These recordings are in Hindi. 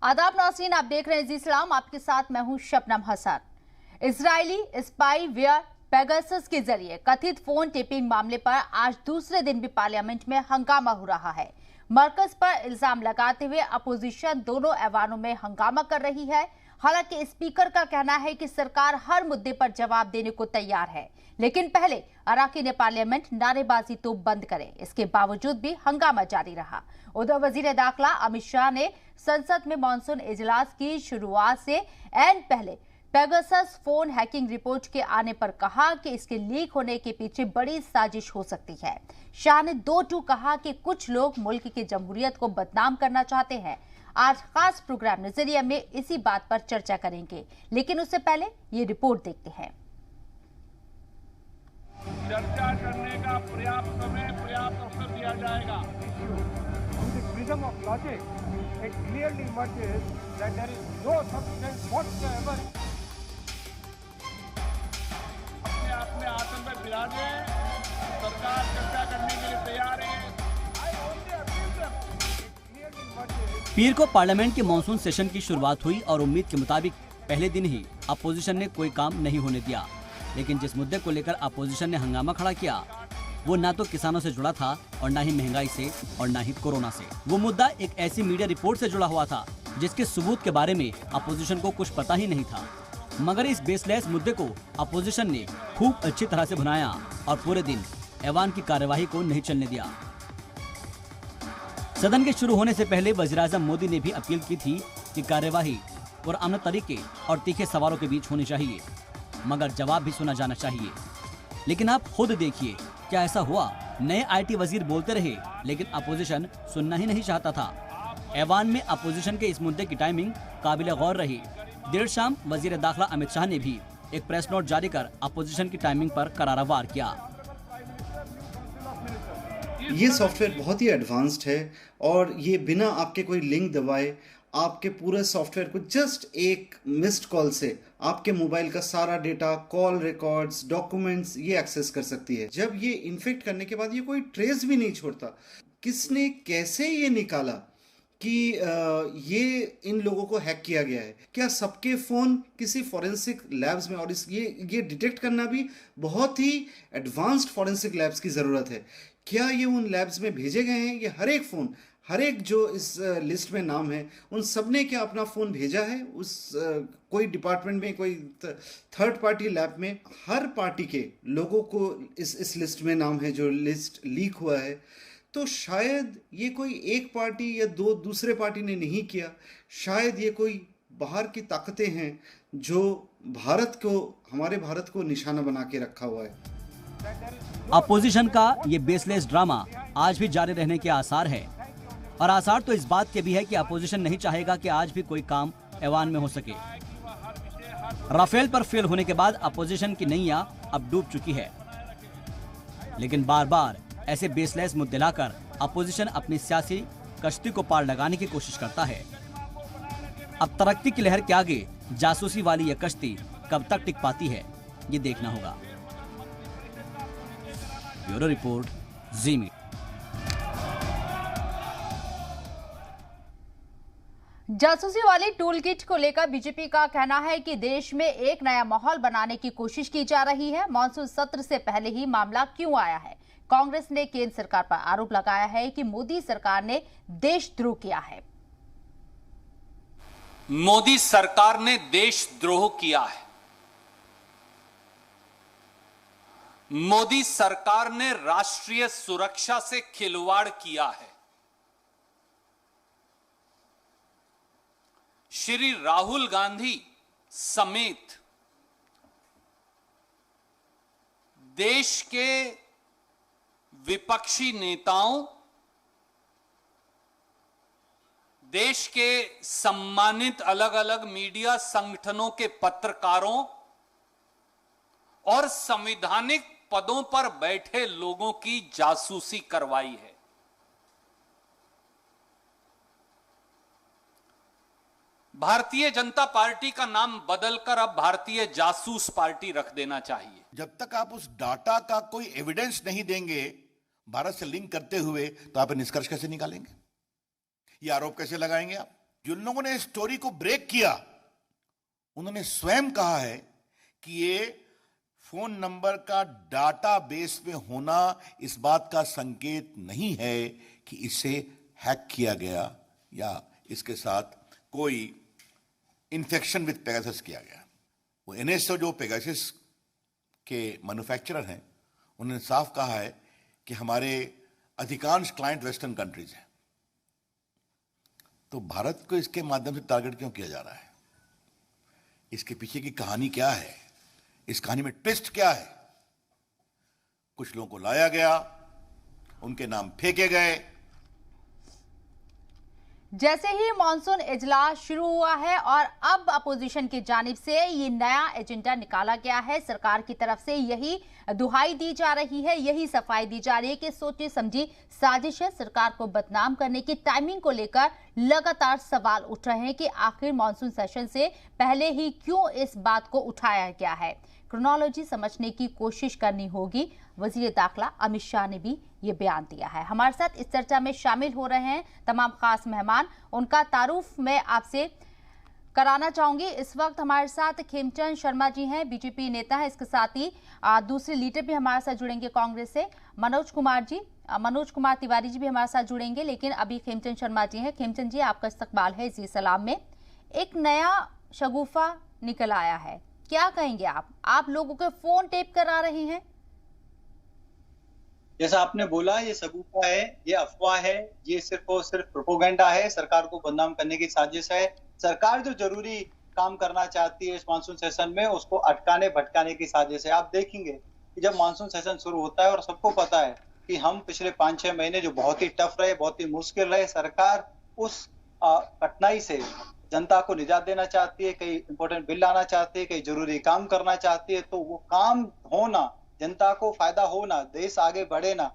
आदाब नाज़रीन, आप देख रहे हैं जी सलाम। आपके साथ मैं हूं Shabnam Hasan. Israeli spyware Pegasus के जरिए कथित फोन टेपिंग मामले पर आज दूसरे दिन भी पार्लियामेंट में हंगामा हो रहा है। मरकज पर इल्जाम लगाते हुए अपोजिशन दोनों ऐवानों में हंगामा कर रही है। हालांकि स्पीकर का कहना है कि सरकार हर मुद्दे पर जवाब देने को तैयार है, लेकिन पहले अराकीन पार्लियामेंट नारेबाजी तो बंद करे। इसके बावजूद भी हंगामा जारी रहा। उधर वजीर दाखिला अमित शाह ने संसद में मानसून इजलास की शुरुआत से ऐन पहले पेगासस फोन हैकिंग रिपोर्ट के आने पर कहा कि इसके लीक होने के पीछे बड़ी साजिश हो सकती है। शाह ने दो टूक कहा कि कुछ लोग मुल्क की जमहूरियत को बदनाम करना चाहते हैं। आज खास प्रोग्राम नजरिया में इसी बात पर चर्चा करेंगे, लेकिन उससे पहले ये रिपोर्ट देखते हैं। चर्चा करने का पर्याप्त समय, पर्याप्त अवसर दिया जाएगा। Freedom of logic, it clearly emerges that there is no substance whatsoever. अपने आप में आतंक गिरा दें, सरकार चर्चा करने के लिए तैयार है। पीर को पार्लियामेंट के मानसून सेशन की शुरुआत हुई और उम्मीद के मुताबिक पहले दिन ही अपोजिशन ने कोई काम नहीं होने दिया। लेकिन जिस मुद्दे को लेकर अपोजिशन ने हंगामा खड़ा किया वो ना तो किसानों से जुड़ा था और ना ही महंगाई से और ना ही कोरोना से। वो मुद्दा एक ऐसी मीडिया रिपोर्ट से जुड़ा हुआ था जिसके सबूत के बारे में अपोजिशन को कुछ पता ही नहीं था। मगर इस बेसलेस मुद्दे को अपोजिशन ने खूब अच्छी तरह से भुनाया और पूरे दिन ऐवान की कार्यवाही को नहीं चलने दिया। सदन के शुरू होने से पहले वज़ीर-ए-आज़म मोदी ने भी अपील की थी कि कार्यवाही पुरअमन तरीके और तीखे सवालों के बीच होनी चाहिए, मगर जवाब भी सुना जाना चाहिए। लेकिन आप खुद देखिए क्या ऐसा हुआ। नए आईटी वजीर बोलते रहे लेकिन अपोजिशन सुनना ही नहीं चाहता था। ऐवान में अपोजिशन के इस मुद्दे की टाइमिंग काबिल गौर रही। देर शाम वजीर दाखिला अमित शाह ने भी एक प्रेस नोट जारी कर अपोजिशन की टाइमिंग पर करारा वार किया। ये सॉफ्टवेयर बहुत ही एडवांस्ड है और ये बिना आपके कोई लिंक दबाए आपके पूरे सॉफ्टवेयर को जस्ट एक मिस्ड कॉल से आपके मोबाइल का सारा डेटा, कॉल रिकॉर्ड्स, डॉक्यूमेंट्स ये एक्सेस कर सकती है। जब ये इन्फेक्ट करने के बाद ये कोई ट्रेस भी नहीं छोड़ता। किसने कैसे ये निकाला कि ये इन लोगों को हैक किया गया है? क्या सबके फ़ोन किसी फॉरेंसिक लैब्स में, और ये डिटेक्ट करना भी बहुत ही एडवांस्ड फॉरेंसिक लैब्स की ज़रूरत है। क्या ये उन लैब्स में भेजे गए हैं? ये हर एक फ़ोन, हर एक जो इस लिस्ट में नाम है, उन सब ने क्या अपना फ़ोन भेजा है उस कोई डिपार्टमेंट में, कोई थर्ड पार्टी लैब में? हर पार्टी के लोगों को इस लिस्ट में नाम है जो लिस्ट लीक हुआ है। तो शायद ये कोई एक पार्टी या दो दूसरे पार्टी ने नहीं किया। शायद ये कोई बाहर की ताकतें हैं जो हमारे भारत को निशाना बना के रखा हुआ है। अपोजिशन का ये बेसलेस ड्रामा आज भी जारी रहने के आसार है और आसार तो इस बात के भी है कि अपोजिशन नहीं चाहेगा कि आज भी कोई काम ऐवान में हो सके। राफेल पर फेल होने के बाद अपोजिशन की नैया अब डूब चुकी है, लेकिन बार बार ऐसे बेसलेस मुद्दे लाकर अपोजिशन अपनी सियासी कश्ती को पार लगाने की कोशिश करता है। अब तरक्की की लहर के आगे जासूसी वाली यह कश्ती कब तक टिक पाती है, ये देखना होगा। ब्यूरो रिपोर्ट, जी मीडिया। जासूसी वाली टूल किट को लेकर बीजेपी का कहना है कि देश में एक नया माहौल बनाने की कोशिश की जा रही है। मानसून सत्र से पहले ही मामला क्यों आया है? कांग्रेस ने केंद्र सरकार पर आरोप लगाया है कि मोदी सरकार ने देशद्रोह किया है। मोदी सरकार ने देशद्रोह किया है। मोदी सरकार ने राष्ट्रीय सुरक्षा से खिलवाड़ किया है। श्री राहुल गांधी समेत देश के विपक्षी नेताओं, देश के सम्मानित अलग अलग मीडिया संगठनों के पत्रकारों और संवैधानिक पदों पर बैठे लोगों की जासूसी करवाई है। भारतीय जनता पार्टी का नाम बदलकर अब भारतीय जासूस पार्टी रख देना चाहिए। जब तक आप उस डाटा का कोई एविडेंस नहीं देंगे भारत से लिंक करते हुए, तो आप निष्कर्ष कैसे निकालेंगे? ये आरोप कैसे लगाएंगे आप? जिन लोगों ने स्टोरी को ब्रेक किया उन्होंने स्वयं कहा है कि ये फोन नंबर का डाटाबेस में होना इस बात का संकेत नहीं है कि इसे हैक किया गया या इसके साथ कोई इन्फेक्शन विद पेगासस किया गया। वो एनएसओ जो पेगासस के मैन्युफैक्चरर हैं उन्होंने साफ कहा है कि हमारे अधिकांश क्लाइंट वेस्टर्न कंट्रीज हैं। तो भारत को इसके माध्यम से टारगेट क्यों किया जा रहा है? इसके पीछे की कहानी क्या है? इस कहानी में ट्विस्ट क्या है? कुछ लोगों को लाया गया, उनके नाम फेंके गए। जैसे ही मॉनसून इजलास शुरू हुआ है और अब अपोजिशन की जानिब से ये नया एजेंडा निकाला गया है, सरकार की तरफ से यही दुहाई दी जा रही है, यही सफाई दी जा रही है कि सोची समझी साजिश है। सरकार को बदनाम करने की टाइमिंग को लेकर लगातार सवाल उठ रहे हैं कि आखिर मॉनसून सेशन से पहले ही क्यों इस बात को उठाया गया है। क्रोनोलॉजी समझने की कोशिश करनी होगी। वजीर दाखिला अमित शाह ने भी ये बयान दिया है। हमारे साथ इस चर्चा में शामिल हो रहे हैं तमाम खास मेहमान, उनका तारुफ मैं आपसे कराना चाहूंगी। इस वक्त हमारे साथ खेमचंद शर्मा जी हैं, बीजेपी नेता है। इसके साथ ही दूसरे लीडर भी हमारे साथ जुड़ेंगे कांग्रेस से, मनोज कुमार तिवारी जी भी हमारे साथ जुड़ेंगे। लेकिन अभी खेमचंद शर्मा जी हैं। खेमचंद जी, आपका इस्तकबाल है जी सलाम में। एक नया शगुफा निकल आया है, क्या कहेंगे आप लोगों के फोन टेप करा रहे हैं? जैसा आपने बोला, ये सगुफा है, ये अफवाह है, ये सिर्फ और सिर्फ प्रोपोगेंडा है, सरकार को बदनाम करने की साजिश है। सरकार जो जरूरी काम करना चाहती है इस मानसून सेशन में, उसको अटकाने भटकाने की साजिश है। आप देखेंगे कि जब मानसून सेशन शुरू होता है, और सबको पता है कि हम पिछले 5-6 महीने जो बहुत ही टफ रहे, बहुत ही मुश्किल रहे, सरकार उस कठिनाई से जनता को निजात देना चाहती है, कई इंपॉर्टेंट बिल लाना चाहती है, कई जरूरी काम करना चाहती है। तो वो काम होना, जनता को फायदा होना, देश आगे बढ़े ना,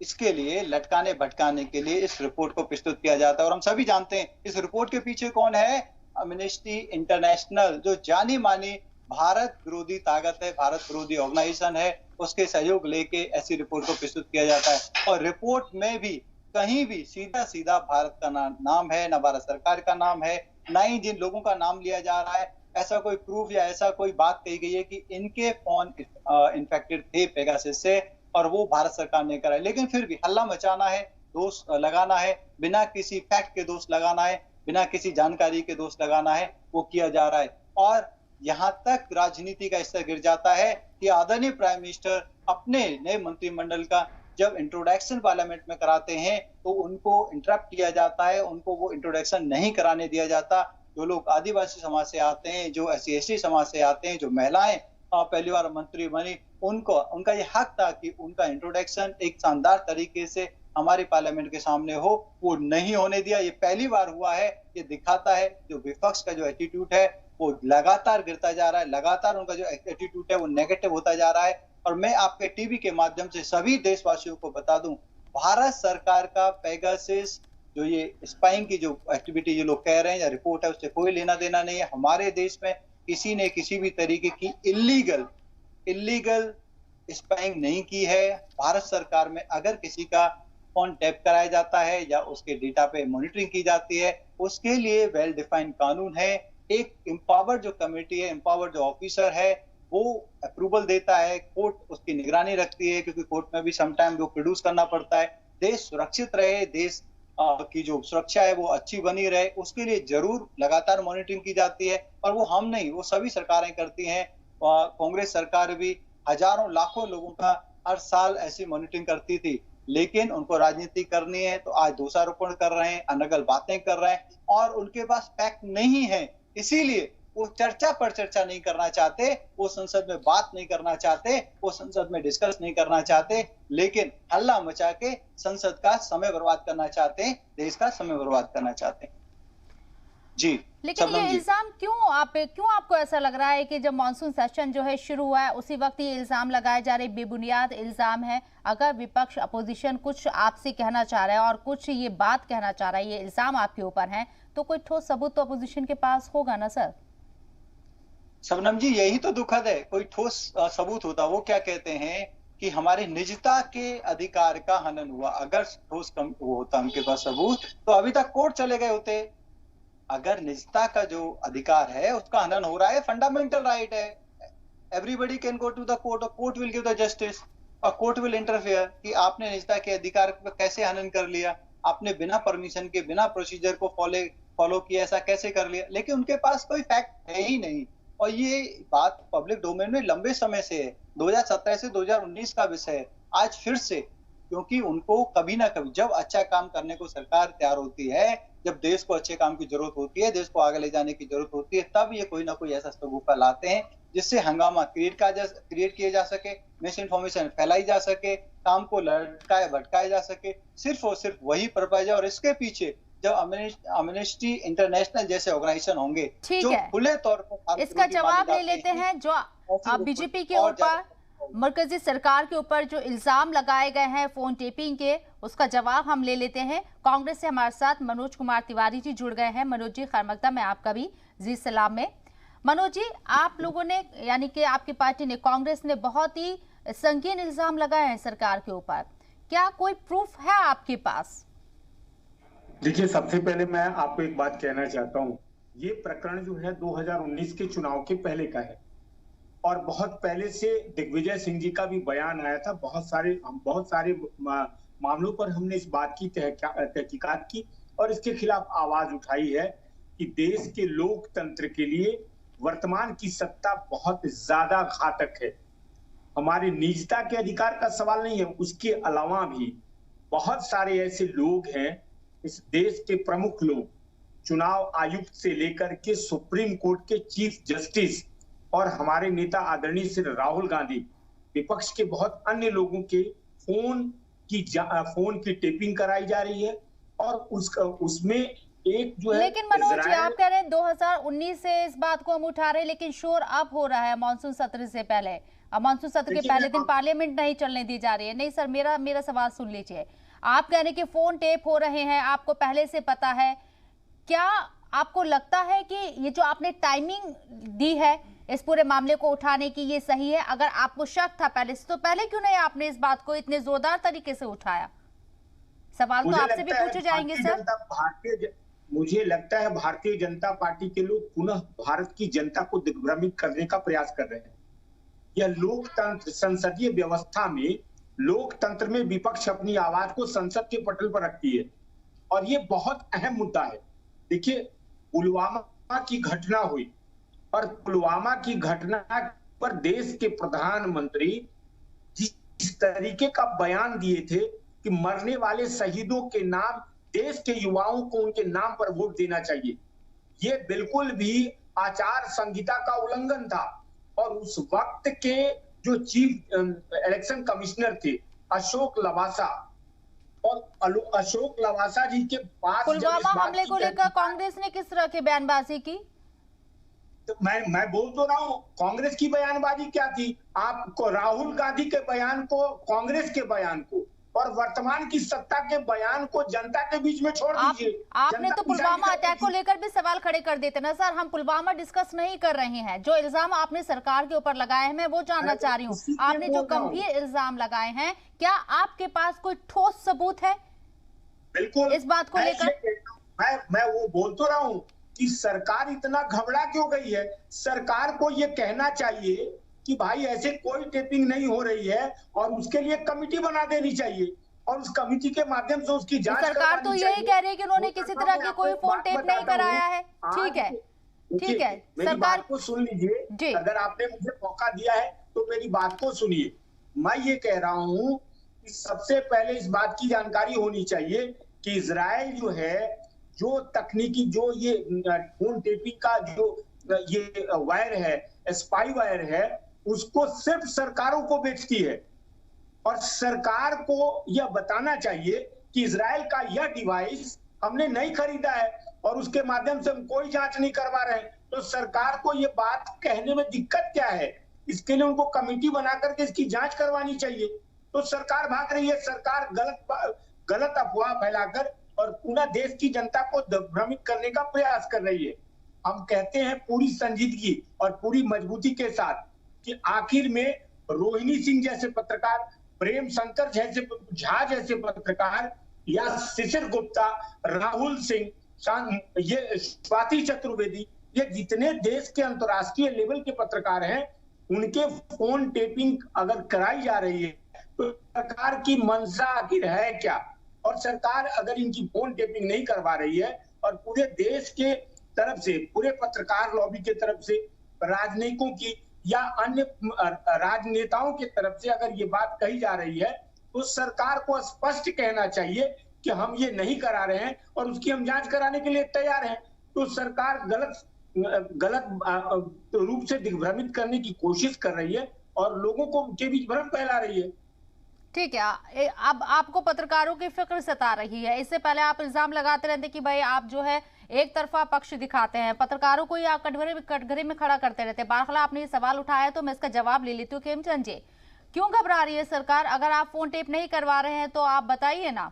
इसके लिए लटकाने भटकाने के लिए इस रिपोर्ट को प्रस्तुत किया जाता है। और हम सभी जानते हैं इस रिपोर्ट के पीछे कौन है। एमनेस्टी इंटरनेशनल, जो जानी मानी भारत विरोधी ताकत है, भारत विरोधी ऑर्गेनाइजेशन है, उसके सहयोग लेके ऐसी रिपोर्ट को प्रस्तुत किया जाता है। और रिपोर्ट में भी कहीं भी सीधा सीधा भारत का नाम है, ना भारत सरकार का नाम है, ना ही जिन लोगों का नाम लिया जा रहा है ऐसा कोई प्रूफ या ऐसा कोई बात कही गई है कि इनके फोन इन्फेक्टेड थे पेगासस से और वो भारत सरकार ने कराए। लेकिन फिर भी हल्ला मचाना है, दोष लगाना है, बिना किसी फैक्ट के दोष लगाना है, बिना किसी जानकारी के दोष लगाना है, वो किया जा रहा है। और यहाँ तक राजनीति का स्तर गिर जाता है कि आदरणीय प्राइम मिनिस्टर अपने नए मंत्रिमंडल का जब इंट्रोडक्शन पार्लियामेंट में कराते हैं तो उनको इंटरप्ट किया जाता है, उनको वो इंट्रोडक्शन नहीं कराने दिया जाता। जो लोग आदिवासी समाज से आते हैं, जो SC/ST समाज से आते हैं, जो महिलाएं पहली बार मंत्री बनी, उनका ये हक था कि उनका इंट्रोडक्शन एक शानदार तरीके से हमारे पार्लियामेंट के सामने हो, वो नहीं होने दिया। ये पहली बार हुआ है। ये दिखाता है जो विपक्ष का जो एटीट्यूड है वो लगातार गिरता जा रहा है, लगातार उनका जो एटीट्यूड है वो नेगेटिव होता जा रहा है। और मैं आपके टीवी के माध्यम से सभी देशवासियों को बता दूं, भारत सरकार का पेगासस जो ये स्पाइंग की जो एक्टिविटी ये लोग कह रहे हैं या रिपोर्ट है, उससे कोई लेना देना नहीं है। हमारे देश में किसी ने किसी भी तरीके की इलीगल स्पाइंग नहीं की है। भारत सरकार में अगर किसी का फोन टैप कराया जाता है या उसके डेटा पे मॉनिटरिंग की जाती है, उसके लिए वेल डिफाइंड कानून है। एक एम्पावर्ड जो कमेटी है, एम्पावर्ड जो ऑफिसर है, वो अप्रूवल देता है, कोर्ट उसकी निगरानी रखती है, क्योंकि कोर्ट में भी समटाइम वो प्रोड्यूस करना पड़ता है। देश सुरक्षित रहे, देश की जो सुरक्षा है वो अच्छी बनी रहे, उसके लिए जरूर लगातार मॉनिटरिंग की जाती है। और वो हम नहीं, वो सभी सरकारें करती हैं। कांग्रेस सरकार भी हजारों लाखों लोगों का हर साल ऐसी मॉनिटरिंग करती थी, लेकिन उनको राजनीति करनी है तो आज दोषारोपण कर रहे हैं, अनगल बातें कर रहे हैं और उनके पास फैक्ट नहीं है। इसीलिए वो चर्चा पर चर्चा नहीं करना चाहते, वो संसद में बात नहीं करना चाहते, वो संसद में डिस्कस नहीं करना चाहते, लेकिन हल्ला मचा के संसद का समय बर्बाद करना चाहते हैं, देश का समय बर्बाद करना चाहते हैं। जी, लेकिन ये इल्जाम क्यों आपको ऐसा लग रहा है कि जब मानसून सेशन जो है शुरू हुआ है उसी वक्त ये इल्जाम लगाए जा रहे, बेबुनियाद इल्जाम है? अगर विपक्ष अपोजिशन कुछ आपसे कहना चाह रहा है और कुछ ये बात कहना चाह रहा है, ये इल्जाम आपके ऊपर है, तो कोई ठोस सबूत तो अपोजिशन के पास होगा ना सर? शबनम जी, यही तो दुखद है। कोई ठोस सबूत होता, वो क्या कहते हैं कि हमारे निजता के अधिकार का हनन हुआ। अगर ठोस वो होता उनके पास सबूत, तो अभी तक कोर्ट चले गए होते। अगर निजता का जो अधिकार है उसका हनन हो रहा है, फंडामेंटल राइट है, everybody can go to the court और court will give the justice और कोर्ट विल इंटरफेयर कि आपने निजता के अधिकार को कैसे हनन कर लिया, आपने बिना परमिशन के बिना प्रोसीजर को फॉलो किया, ऐसा कैसे कर लिया। लेकिन उनके पास कोई फैक्ट है ही नहीं और ये बात पब्लिक डोमेन में लंबे समय से है, 2017 से 2019 का विषय है। आज फिर से, क्योंकि उनको कभी ना कभी जब अच्छा काम करने को सरकार तैयार होती है, जब देश को अच्छे काम की जरूरत होती है, देश को आगे ले जाने की जरूरत होती है, तब ये कोई ना कोई ऐसा शगुफा लाते हैं जिससे हंगामा क्रिएट किए जा सके, मिस इन्फॉर्मेशन फैलाई जा सके, काम को लटकाया भटकाया जा सके, सिर्फ और सिर्फ वही पर्पज है। और इसके पीछे जब एमनेस्टी इंटरनेशनल जैसे ऑर्गेनाइजेशन होंगे जो खुले तौर पर इसका जवाब ले लेते हैं, जो बीजेपी के ऊपर, मरकजी सरकार के ऊपर जो इल्जाम लगाए गए हैं फोन टेपिंग के, उसका जवाब हम ले लेते हैं। कांग्रेस से हमारे साथ मनोज कुमार तिवारी जी जुड़ गए हैं। मनोज जी, खैर मकदम है आपका भी जी सलाम में। मनोज जी, आप लोगों ने, यानी कि आपकी पार्टी ने, कांग्रेस ने बहुत ही संगीन इल्जाम लगाए हैं सरकार के ऊपर, क्या कोई प्रूफ है आपके पास? देखिए, सबसे पहले मैं आपको एक बात कहना चाहता हूं, ये प्रकरण जो है 2019 के चुनाव के पहले का है और बहुत पहले से दिग्विजय सिंह जी का भी बयान आया था। बहुत सारे मामलों पर हमने इस बात की तहकीकात की और इसके खिलाफ आवाज उठाई है कि देश के लोकतंत्र के लिए वर्तमान की सत्ता बहुत ज्यादा घातक है। हमारे निजता के अधिकार का सवाल नहीं है, उसके अलावा भी बहुत सारे ऐसे लोग हैं, इस देश के प्रमुख लोग, चुनाव आयुक्त से लेकर के सुप्रीम कोर्ट के चीफ जस्टिस और हमारे नेता आदरणीय श्री राहुल गांधी, विपक्ष के बहुत अन्य लोगों के फोन की टेपिंग कराई जा रही है और उसमें एक जो है। लेकिन मनोज जी, आप कह रहे हैं 2019 से इस बात को हम उठा रहे हैं, लेकिन शोर अब हो रहा है मानसून सत्र से पहले। अब मानसून सत्र के पहले दिन पार्लियामेंट नहीं चलने दी जा रही है। नहीं सर, मेरा सवाल सुन लीजिए। आप कह रहे हैं कि फोन टेप हो रहे हैं, आपको पहले से पता है। क्या आपको लगता है कि ये जो आपने टाइमिंग दी है इस पूरे मामले को उठाने की, ये सही है? अगर आपको शक था पहले से, तो पहले क्यों नहीं आपने इस बात को इतने जोरदार तरीके से उठाया? सवाल तो आपसे भी पूछे जाएंगे सर। मुझे लगता है भारतीय जनता पार्टी के लोग पुनः भारत की जनता को दिग्भ्रमित करने का प्रयास कर रहे हैं। यह लोकतंत्र, संसदीय व्यवस्था में, लोकतंत्र में विपक्ष अपनी आवाज को संसद के पटल पर रखती है और ये बहुत अहम मुद्दा है। देखिए, पुलवामा की घटना हुई और पुलवामा की घटना पर देश के प्रधानमंत्री जिस तरीके का बयान दिए थे कि मरने वाले शहीदों के नाम, देश के युवाओं को उनके नाम पर वोट देना चाहिए, ये बिल्कुल भी आचार संहिता का उल्लंघन था। और उस वक्त के जो चीफ इलेक्शन कमिश्नर थे अशोक लवासा, और अशोक लवासा जी के पास पुलवामा हमले को लेकर कांग्रेस ने किस तरह की बयानबाजी की? तो मैं बोल तो रहा हूँ, कांग्रेस की बयानबाजी क्या थी? आपको राहुल गांधी के बयान को, कांग्रेस के बयान को और वर्तमान की सत्ता के बयान को जनता के बीच में छोड़ दीजिए। आपने तो पुलवामा अटैक को लेकर भी सवाल खड़े कर देते ना सर। हम पुलवामा डिस्कस नहीं कर रहे हैं। जो इल्जाम आपने सरकार के ऊपर लगाए हैं, मैं वो जानना चाह रही हूँ। आपने जो गंभीर इल्जाम लगाए हैं, क्या आपके पास कोई ठोस सबूत है बिल्कुल इस बात को लेकर? मैं वो बोल तो रहा हूँ कि सरकार इतना घबरा क्यों गई है। सरकार को ये कहना चाहिए कि भाई ऐसे कोई टेपिंग नहीं हो रही है और उसके लिए कमेटी बना देनी चाहिए और उस कमेटी के माध्यम से उसकी जांच। सरकार तो यही कह रही है कि उन्होंने किसी तरह की कोई फोन टेप नहीं कराया है। ठीक है, ठीक है, सरकार को सुन लीजिए। अगर आपने मुझे मौका दिया है तो मेरी बात को सुनिए। मैं ये कह रहा हूँ कि सबसे पहले इस बात की जानकारी होनी चाहिए कि इजराइल जो है, जो तकनीकी, जो ये फोन टेपिंग का जो ये वायर है, स्पाई वायर है, उसको सिर्फ सरकारों को बेचती है और सरकार को यह बताना चाहिए कि इजराइल का यह डिवाइस हमने नहीं खरीदा है और उसके माध्यम से हम कोई जांच नहीं करवा रहे हैं। तो सरकार को यह बात कहने में दिक्कत क्या है? इसके लिए उनको कमेटी बना करके इसकी जांच करवानी चाहिए। तो सरकार भाग रही है, सरकार गलत अफवाह फैलाकर और पूरा देश की जनता को भ्रमित करने का प्रयास कर रही है। हम कहते हैं पूरी संजीदगी और पूरी मजबूती के साथ कि आखिर में रोहिणी सिंह जैसे पत्रकार, प्रेम शंकर जैसे झा जैसे पत्रकार या शिशिर गुप्ता, राहुल सिंह ये स्वाति चतुर्वेदी, ये जितने देश के अंतर्राष्ट्रीय लेवल के पत्रकार हैं, उनके फोन टेपिंग अगर कराई जा रही है तो सरकार की मंशा आखिर है क्या? और सरकार अगर इनकी फोन टेपिंग नहीं करवा रही है और पूरे देश के तरफ से, पूरे पत्रकार लॉबी के तरफ से, राजनयिकों की या अन्य राजनेताओं की तरफ से अगर ये बात कही जा रही है तो सरकार को स्पष्ट कहना चाहिए कि हम ये नहीं करा रहे हैं और उसकी हम जांच कराने के लिए तैयार हैं। तो सरकार गलत रूप से दिग्भ्रमित करने की कोशिश कर रही है और लोगों को के बीच भ्रम फैला रही है। ठीक है, अब आपको पत्रकारों की फिक्र सता रही है। इससे पहले आप इल्जाम लगाते रहते कि भाई आप जो है एक तरफा पक्ष दिखाते हैं, पत्रकारों को ही आप कटघरे में खड़ा करते रहते हैं। बारखला आपने ये सवाल उठाया तो मैं इसका जवाब ले लेती हूँ। खेमचंद जी, क्यों घबरा रही है सरकार? अगर आप फोन टेप नहीं करवा रहे हैं तो आप बताइए ना।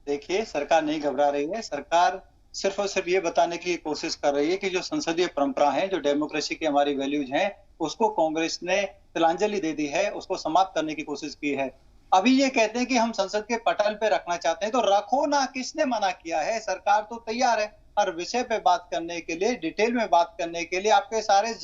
देखिए, सरकार नहीं घबरा रही है। सरकार सिर्फ और सिर्फ ये बताने की कोशिश कर रही है कि जो संसदीय परंपरा है, जो डेमोक्रेसी की हमारी वैल्यूज हैं, उसको कांग्रेस ने तिलांजलि दे दी है, उसको समाप्त करने की कोशिश की है। अभी ये कहते हैं कि हम संसद के पटल पे रखना चाहते हैं, तो रखो ना, किसने मना किया है? सरकार तो तैयार है हर विषय पे बात करने के लिए, डिटेल में बात करने के लिए, आपके सारे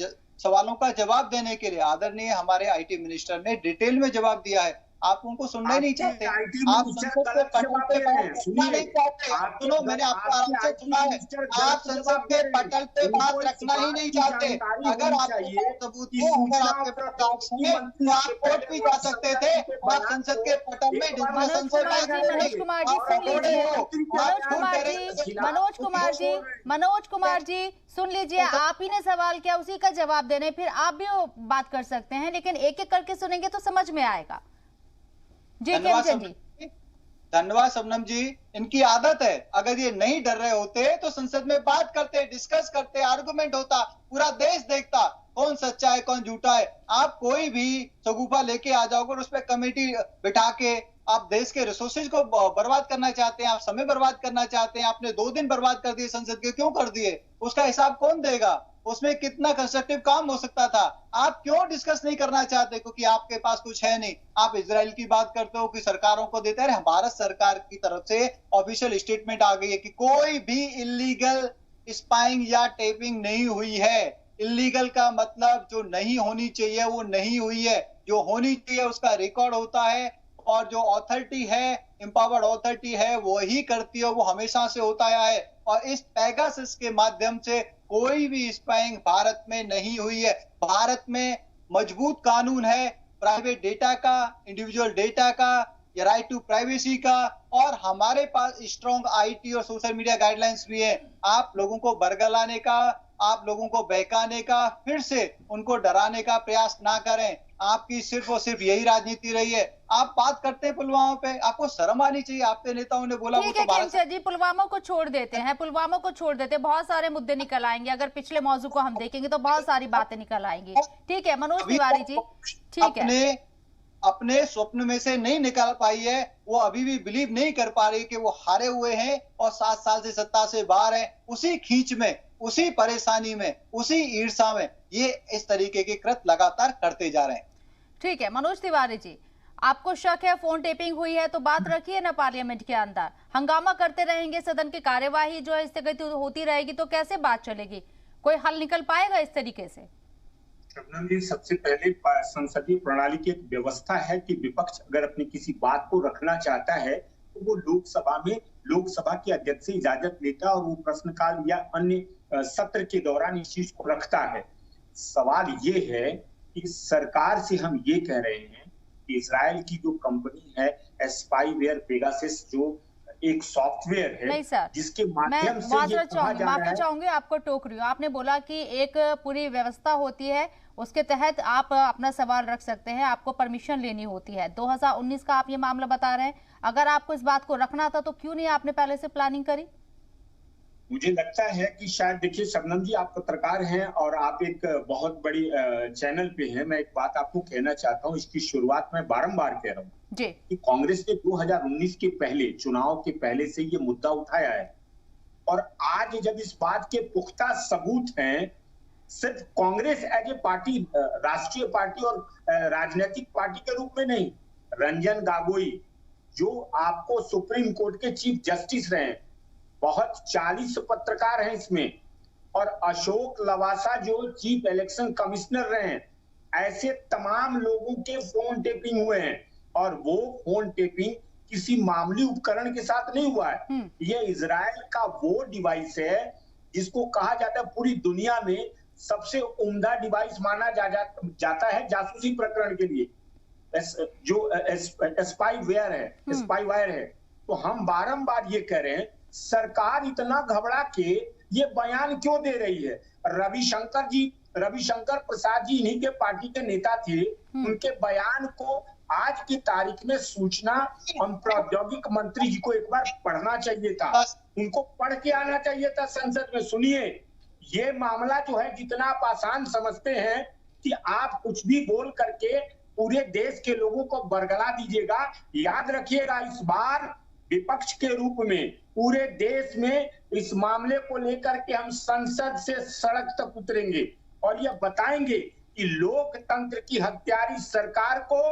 सवालों का जवाब देने के लिए। आदरणीय हमारे आईटी मिनिस्टर ने डिटेल में जवाब दिया है। आप उनको सुनना ही नहीं चाहते, आप संसद के पटल पे रखना नहीं चाहते। सुनो, मैंने आपको आराम से सुना है, आप संसद के पटल पे बात रखना ही नहीं चाहते। अगर आपको सबूत हो, अगर आपके पास है तो आप कोर्ट भी जा सकते थे और संसद के पटल में मनोज कुमार जी सुन लीजिए, आप ही ने सवाल किया, उसी का जवाब देने, फिर आप भी बात कर सकते हैं, लेकिन एक एक करके सुनेंगे तो समझ में आएगा। जी धन्यवाद शबनम जी, इनकी आदत है। अगर ये नहीं डर रहे होते तो संसद में बात करते, डिस्कस करते, आर्गुमेंट होता, पूरा देश देखता कौन सच्चा है कौन झूठा है। आप कोई भी सगुफा लेके आ जाओगे और उस पर कमेटी बिठा के आप देश के रिसोर्सेज को बर्बाद करना चाहते हैं, आप समय बर्बाद करना चाहते हैं। आपने 2 दिन बर्बाद कर दिए संसद के, क्यों कर दिए? उसका हिसाब कौन देगा? उसमें कितना कंस्ट्रक्टिव काम हो सकता था? आप क्यों डिस्कस नहीं करना चाहते? क्योंकि आपके पास कुछ है नहीं। आप इजराइल की बात करते हो कि सरकारों को देते हैं। भारत सरकार की तरफ से ऑफिशियल स्टेटमेंट आ गई है कि कोई भी इलीगल स्पाइंग या टेपिंग नहीं हुई है। इलीगल का मतलब जो नहीं होनी चाहिए वो नहीं हुई है, जो होनी चाहिए उसका रिकॉर्ड होता है, और जो अथॉरिटी है, एम्पावर्ड अथॉरिटी है, वो ही करती है, वो हमेशा से होता आया है। और इस पेगासस के माध्यम से कोई भी स्पाइंग भारत में नहीं हुई है। भारत में मजबूत कानून है प्राइवेट डेटा का, इंडिविजुअल डेटा का, या राइट टू प्राइवेसी का, और हमारे पास स्ट्रॉन्ग आईटी और सोशल मीडिया गाइडलाइंस भी है। आप लोगों को बरगलाने का, आप लोगों को बहकाने का, फिर से उनको डराने का प्रयास ना करें। आपकी सिर्फ और सिर्फ यही राजनीति रही है। आप बात करते हैं पुलवामा पे, आपको शर्म आनी चाहिए। आपके नेताओं ने बोला ठीक है जी, पुलवामा को छोड़ देते हैं, पुलवामा को छोड़ देते हैं, बहुत सारे मुद्दे निकल आएंगे। अगर पिछले मौजू को हम देखेंगे तो बहुत सारी बातें निकल आएंगी। ठीक है मनोज तिवारी जी, ठीक है, अपने स्वप्न में से नहीं निकाल पाई है। वो अभी भी बिलीव नहीं कर पा रही कि वो हारे हुए हैं और 7 साल से सत्ता से बाहर हैं। उसी खींच में, उसी परेशानी में, उसी ईर्ष्या में ये इस तरीके के कृत्य लगातार करते जा रहे हैं। ठीक है मनोज तिवारी जी, आपको शक है फोन टेपिंग हुई है तो बात रखिए ना पार्लियामेंट के अंदर। हंगामा करते रहेंगे, सदन की कार्यवाही जो है स्थगित होती रहेगी तो कैसे बात चलेगी? कोई हल निकल पाएगा इस तरीके से? शबनम जी, सबसे पहले संसदीय प्रणाली की एक व्यवस्था है कि विपक्ष अगर अपनी किसी बात को रखना चाहता है तो वो लोकसभा में लोकसभा के अध्यक्ष से इजाजत लेता है और वो प्रश्नकाल या अन्य सत्र के दौरान इस चीज को रखता है। सवाल ये है कि सरकार से हम ये कह रहे हैं कि इजराइल की जो कंपनी है स्पाईवेयर पेगासस, जो एक सॉफ्टवेयर है, नहीं सर, जिसके माध्यम से माफी चाहूंगी, आपको टोक रही हूँ। आपने बोला कि एक पूरी व्यवस्था होती है, उसके तहत आप अपना सवाल रख सकते हैं, आपको परमिशन लेनी होती है। 2019 का आप ये मामला बता रहे हैं। अगर आपको इस बात को रखना था तो क्यों नहीं आपने पहले से प्लानिंग करी? मुझे लगता है कि शायद, देखिए शबनम जी, आप पत्रकार हैं और आप एक बहुत बड़ी चैनल पे हैं। मैं एक बात आपको कहना चाहता हूँ, इसकी शुरुआत मैं बारंबार कह रहा हूँ कि कांग्रेस ने 2019 के पहले, चुनाव के पहले से ये मुद्दा उठाया है, और आज जब इस बात के पुख्ता सबूत हैं, सिर्फ कांग्रेस एज ए पार्टी, राष्ट्रीय पार्टी और राजनीतिक पार्टी के रूप में नहीं, रंजन गोगोई जो आपको सुप्रीम कोर्ट के चीफ जस्टिस रहे, बहुत 40 पत्रकार हैं इसमें, और अशोक लवासा जो चीफ इलेक्शन कमिश्नर रहे हैं, ऐसे तमाम लोगों के फोन टेपिंग हुए हैं, और वो फोन टेपिंग किसी मामूली उपकरण के साथ नहीं हुआ है। ये इजराइल का वो डिवाइस है जिसको कहा जाता है पूरी दुनिया में सबसे उम्दा डिवाइस माना जाता है जासूसी प्रकरण के लिए, जो स्पाईवेयर है। तो हम बारंबार ये कह रहे हैं, सरकार इतना घबरा के ये बयान क्यों दे रही है? रविशंकर प्रसाद जी इन्हीं के पार्टी के नेता थे, उनके बयान को आज की तारीख में सूचना और प्रौद्योगिक मंत्री जी को एक बार पढ़ना चाहिए था, उनको पढ़ के आना चाहिए था संसद में। सुनिए, ये मामला जो है जितना आप आसान समझते हैं कि आप कुछ भी बोल करके पूरे देश के लोगों को बरगला दीजिएगा, याद रखिएगा इस बार विपक्ष के रूप में पूरे देश में इस मामले को लेकर के हम संसद से सड़क तक उतरेंगे और यह बताएंगे कि लोकतंत्र की हत्यारी सरकार को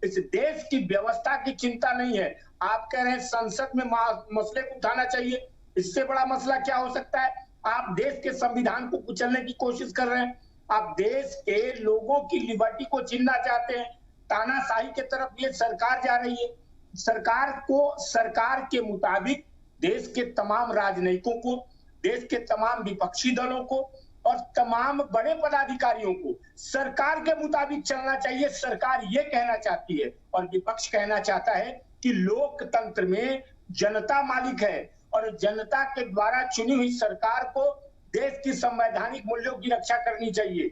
इस देश की व्यवस्था की चिंता नहीं है। आप कह रहे हैं संसद में मसले को उठाना चाहिए, इससे बड़ा मसला क्या हो सकता है? आप देश के संविधान को कुचलने की कोशिश कर रहे हैं, आप देश के लोगों की लिबर्टी को छीनना चाहते हैं, तानाशाही की तरफ ये सरकार जा रही है। सरकार के मुताबिक देश के तमाम राजनयिकों को, देश के तमाम विपक्षी दलों को और तमाम बड़े पदाधिकारियों को सरकार के मुताबिक चलना चाहिए। सरकार ये कहना चाहती है और विपक्ष कहना चाहता है कि लोकतंत्र में जनता मालिक है और जनता के द्वारा चुनी हुई सरकार को देश की संवैधानिक मूल्यों की रक्षा करनी चाहिए।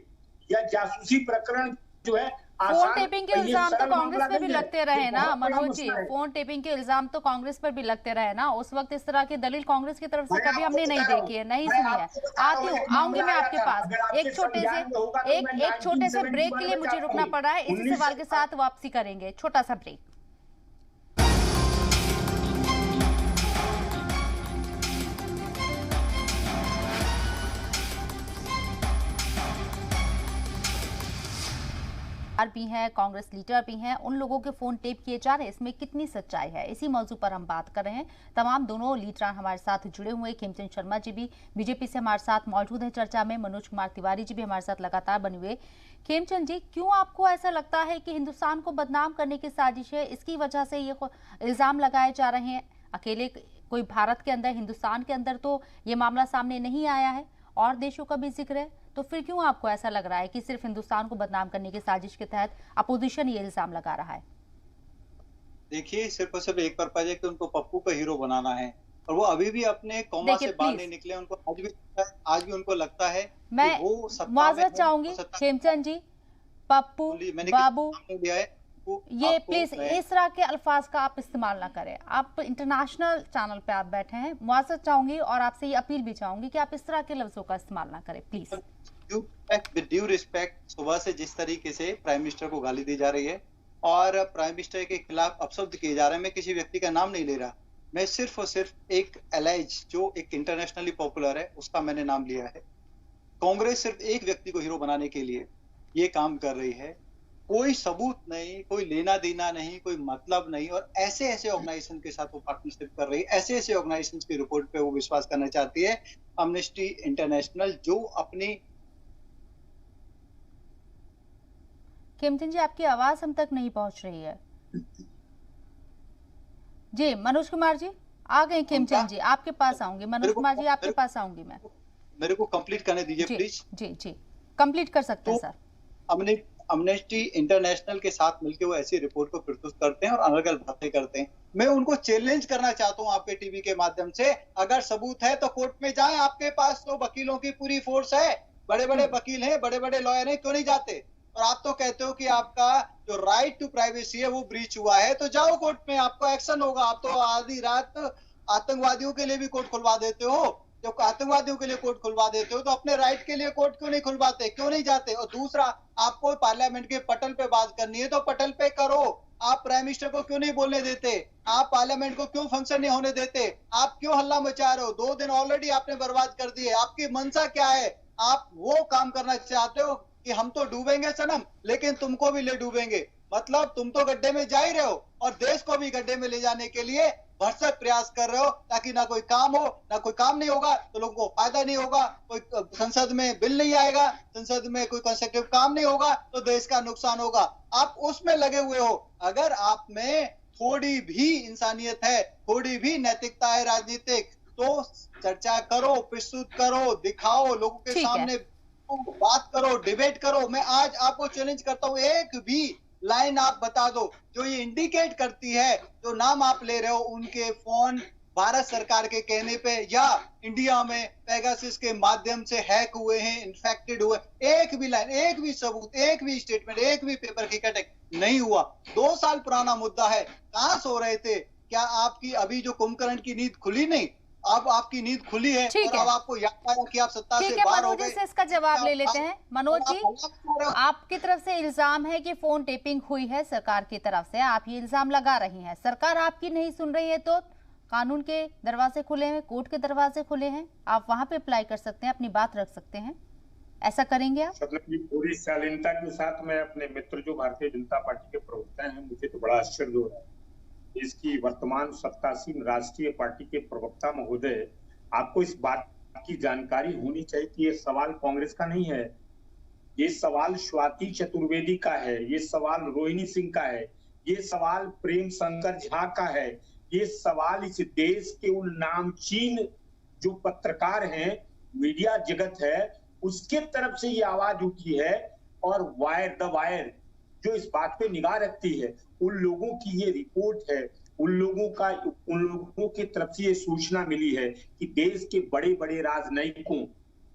यह जासूसी प्रकरण जो है, फोन टेपिंग के इल्जाम तो कांग्रेस पे भी लगते रहे ना मनोज जी, फोन टेपिंग के इल्जाम तो कांग्रेस पर भी लगते रहे ना। उस वक्त इस तरह की दलील कांग्रेस की तरफ से कभी हमने नहीं देखी है, नहीं सुनी है। आती हूँ, आऊंगी मैं आपके पास। एक छोटे से ब्रेक के लिए मुझे रुकना पड़ रहा है, इसी सवाल के साथ वापसी करेंगे, छोटा सा ब्रेक। भी हैं, कांग्रेस लीडर भी हैं, उन लोगों के फोन टेप किए जा रहे हैं, इसमें कितनी सच्चाई है, इसी मौजू पर हम बात कर रहे हैं। तमाम दोनों लीडर हमारे साथ जुड़े हुए, खेमचंद शर्मा जी भी बीजेपी से हमारे साथ मौजूद हैं चर्चा में, मनोज कुमार तिवारी जी भी हमारे साथ लगातार बने हुए। खेमचंद जी, क्यों आपको ऐसा लगता है कि हिंदुस्तान को बदनाम करने की साजिश है, इसकी वजह से ये इल्जाम लगाए जा रहे हैं? अकेले कोई भारत के अंदर, हिंदुस्तान के अंदर तो ये मामला सामने नहीं आया है, और देशों का भी जिक्र है, तो फिर क्यों आपको ऐसा लग रहा है कि सिर्फ हिंदुस्तान को बदनाम करने की साजिश के तहत अपोजिशन ये इल्जाम लगा रहा है? देखिए, सिर्फ और सिर्फ एक पर्पज है कि उनको पप्पू का हीरो बनाना है, और वो अभी भी अपने कौमा से बाहर नहीं निकले। उनको आज भी उनको लगता है मैं माजरत चाहूंगी खेमचंद जी, पप्पू बाबू, ये प्लीज इस तरह के अल्फाज का आप इस्तेमाल ना करें। आप इंटरनेशनल चैनल पे आप बैठे हैं, मुआवजत चाहूंगी और आपसे ये अपील भी चाहूंगी कि आप इस तरह के लफ्जों का इस्तेमाल ना करें प्लीज। विद ड्यू रिस्पेक्ट, सुबह से जिस तरीके से प्राइम मिनिस्टर को गाली दी जा रही है और प्राइम मिनिस्टर के खिलाफ अपशब्द किए जा रहे हैं, मैं किसी व्यक्ति का नाम नहीं ले रहा, मैं सिर्फ और सिर्फ एक एलाइज जो एक इंटरनेशनली पॉपुलर है उसका मैंने नाम लिया है। कांग्रेस सिर्फ एक व्यक्ति को हीरो बनाने के लिए ये काम कर रही है, कोई सबूत नहीं, कोई लेना देना नहीं, कोई मतलब नहीं, और ऐसे ऑर्गेनाइजेशन के साथ वो पार्टनरशिप कर रही है, ऐसे ऑर्गेनाइजेशन की रिपोर्ट पे वो विश्वास करना चाहती है। एमनेस्टी इंटरनेशनल जो अपनी खेमचंद जी, आपकी आवाज हम तक नहीं पहुंच रही है जी। मनोज कुमार जी आ गए, खेमचंद जी आपके पास आऊंगी, मनोज कुमार जी आपके पास आऊंगी मैं, मेरे को कंप्लीट करने दीजिए प्लीज। जी कंप्लीट कर सकते हैं सर। एमनेस्टी इंटरनेशनल के साथ मिलकर वो ऐसी रिपोर्ट को प्रस्तुत करते हैं और अलग अलग बातें करते हैं। मैं उनको चैलेंज करना चाहता हूं आपके टीवी के माध्यम से, अगर सबूत है तो कोर्ट में जाएं, आपके पास तो वकीलों की पूरी फोर्स है, बड़े बड़े वकील हैं, बड़े बड़े लॉयर हैं, क्यों नहीं जाते? और आप तो कहते हो कि आपका जो राइट टू प्राइवेसी है वो ब्रीच हुआ है, तो जाओ कोर्ट में, आपको एक्शन होगा। आप तो आधी रात आतंकवादियों के लिए भी कोर्ट खुलवा देते हो, जब आतंकवादियों के लिए कोर्ट खुलवा देते हो तो अपने राइट के लिए कोर्ट क्यों नहीं खुलवाते, क्यों नहीं जाते? और दूसरा, आपको पार्लियामेंट के पटल पे बात करनी है तो पटल पे करो, आप प्राइम मिनिस्टर को क्यों नहीं बोलने देते? आप पार्लियामेंट को क्यों फंक्शन नहीं होने देते? आप क्यों हल्ला मचा रहे हो? 2 दिन ऑलरेडी आपने बर्बाद कर दिए, आपकी मंशा क्या है? आप वो काम करना चाहते हो कि हम तो डूबेंगे सनम, लेकिन तुमको भी ले डूबेंगे। मतलब तुम तो गड्ढे में जा ही रहे हो और देश को भी गड्ढे में ले जाने के लिए भरसक प्रयास कर रहे हो, ताकि ना कोई काम हो, ना कोई काम नहीं होगा तो लोगों को फायदा नहीं होगा, कोई संसद में बिल नहीं आएगा, संसद में कोई कंस्ट्रक्टिव काम नहीं होगा तो देश का नुकसान होगा। आप उसमें लगे हुए हो। अगर आप में थोड़ी भी इंसानियत है, थोड़ी भी नैतिकता है राजनीतिक, तो चर्चा करो, प्रस्तुत करो, दिखाओ, लोगों के सामने बात करो, डिबेट करो। मैं आज आपको चैलेंज करता हूँ, एक भी लाइन आप बता दो जो ये इंडिकेट करती है, जो नाम आप ले रहे हो उनके फोन भारत सरकार के कहने पे या इंडिया में पेगासस के माध्यम से हैक हुए हैं, इन्फेक्टेड हुए। एक भी लाइन, एक भी सबूत, एक भी स्टेटमेंट, एक भी पेपर की कटिंग नहीं हुआ। 2 साल पुराना मुद्दा है। कहां सो रहे थे? क्या आपकी अभी जो कुंभकर्ण की नींद खुली नहीं? अब आपकी नींद खुली है और अब आपको याद आया कि आप सत्ता से बाहर हो गए। मनोज जी से इसका जवाब ले लेते हैं। मनोज जी, आपकी तरफ से इल्जाम है कि फोन टेपिंग हुई है सरकार की तरफ से, आप ये इल्जाम लगा रही हैं। सरकार आपकी नहीं सुन रही है तो कानून के दरवाजे खुले हैं, कोर्ट के दरवाजे खुले हैं, आप वहां पे अप्लाई कर सकते हैं, अपनी बात रख सकते हैं। ऐसा करेंगे आप? पूरी शालीनता के साथ मैं अपने मित्र जो भारतीय जनता पार्टी के प्रवक्ता हैं, मुझे तो बड़ा आश्चर्य हो रहा है। इसकी वर्तमान सत्तासीन राष्ट्रीय पार्टी के प्रवक्ता महोदय, आपको इस बात की जानकारी होनी चाहिए कि ये सवाल कांग्रेस का नहीं है, ये सवाल स्वाति चतुर्वेदी का है, ये सवाल रोहिणी सिंह का है, ये सवाल प्रेम शंकर झा का है, ये सवाल इस देश के उन नामचीन जो पत्रकार हैं, मीडिया जगत है, उसके तरफ से ये आवाज उठी है। और द वायर जो इस बात पे निगाह रखती है, उन लोगों की ये रिपोर्ट है, उन लोगों की तरफ से ये सूचना मिली है कि देश के बड़े बड़े राजनयिकों,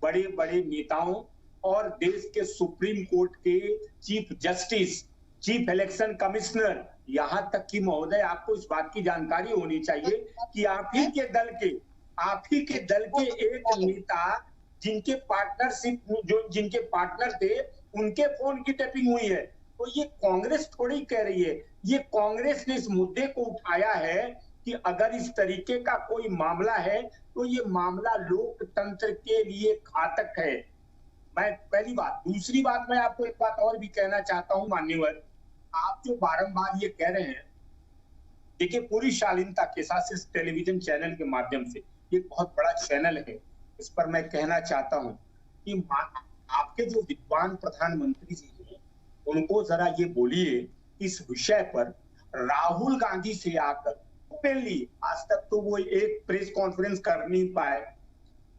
बड़े बड़े नेताओं और देश के सुप्रीम कोर्ट के chief justice, chief election commissioner, यहाँ तक कि महोदय आपको इस बात की जानकारी होनी चाहिए कि आप ही के दल के एक नेता जिनके पार्टनर थे, उनके फोन की टैपिंग हुई है। तो ये कांग्रेस थोड़ी कह रही है, ये कांग्रेस ने इस मुद्दे को उठाया है कि अगर इस तरीके का कोई मामला है तो ये मामला लोकतंत्र के लिए घातक है। मैं पहली बात। दूसरी बात, मैं आपको एक बात और भी कहना चाहता हूं मान्यवर, आप जो बारंबार ये कह रहे हैं, देखिए पूरी शालीनता के साथ इस टेलीविजन चैनल के माध्यम से, ये बहुत बड़ा चैनल है, इस पर मैं कहना चाहता हूं कि आपके जो विद्वान प्रधानमंत्री जी हैं, उनको जरा ये बोलिए इस विषय पर राहुल गांधी से आकर ओपनली, आज तक तो वो एक प्रेस कॉन्फ्रेंस कर नहीं पाए,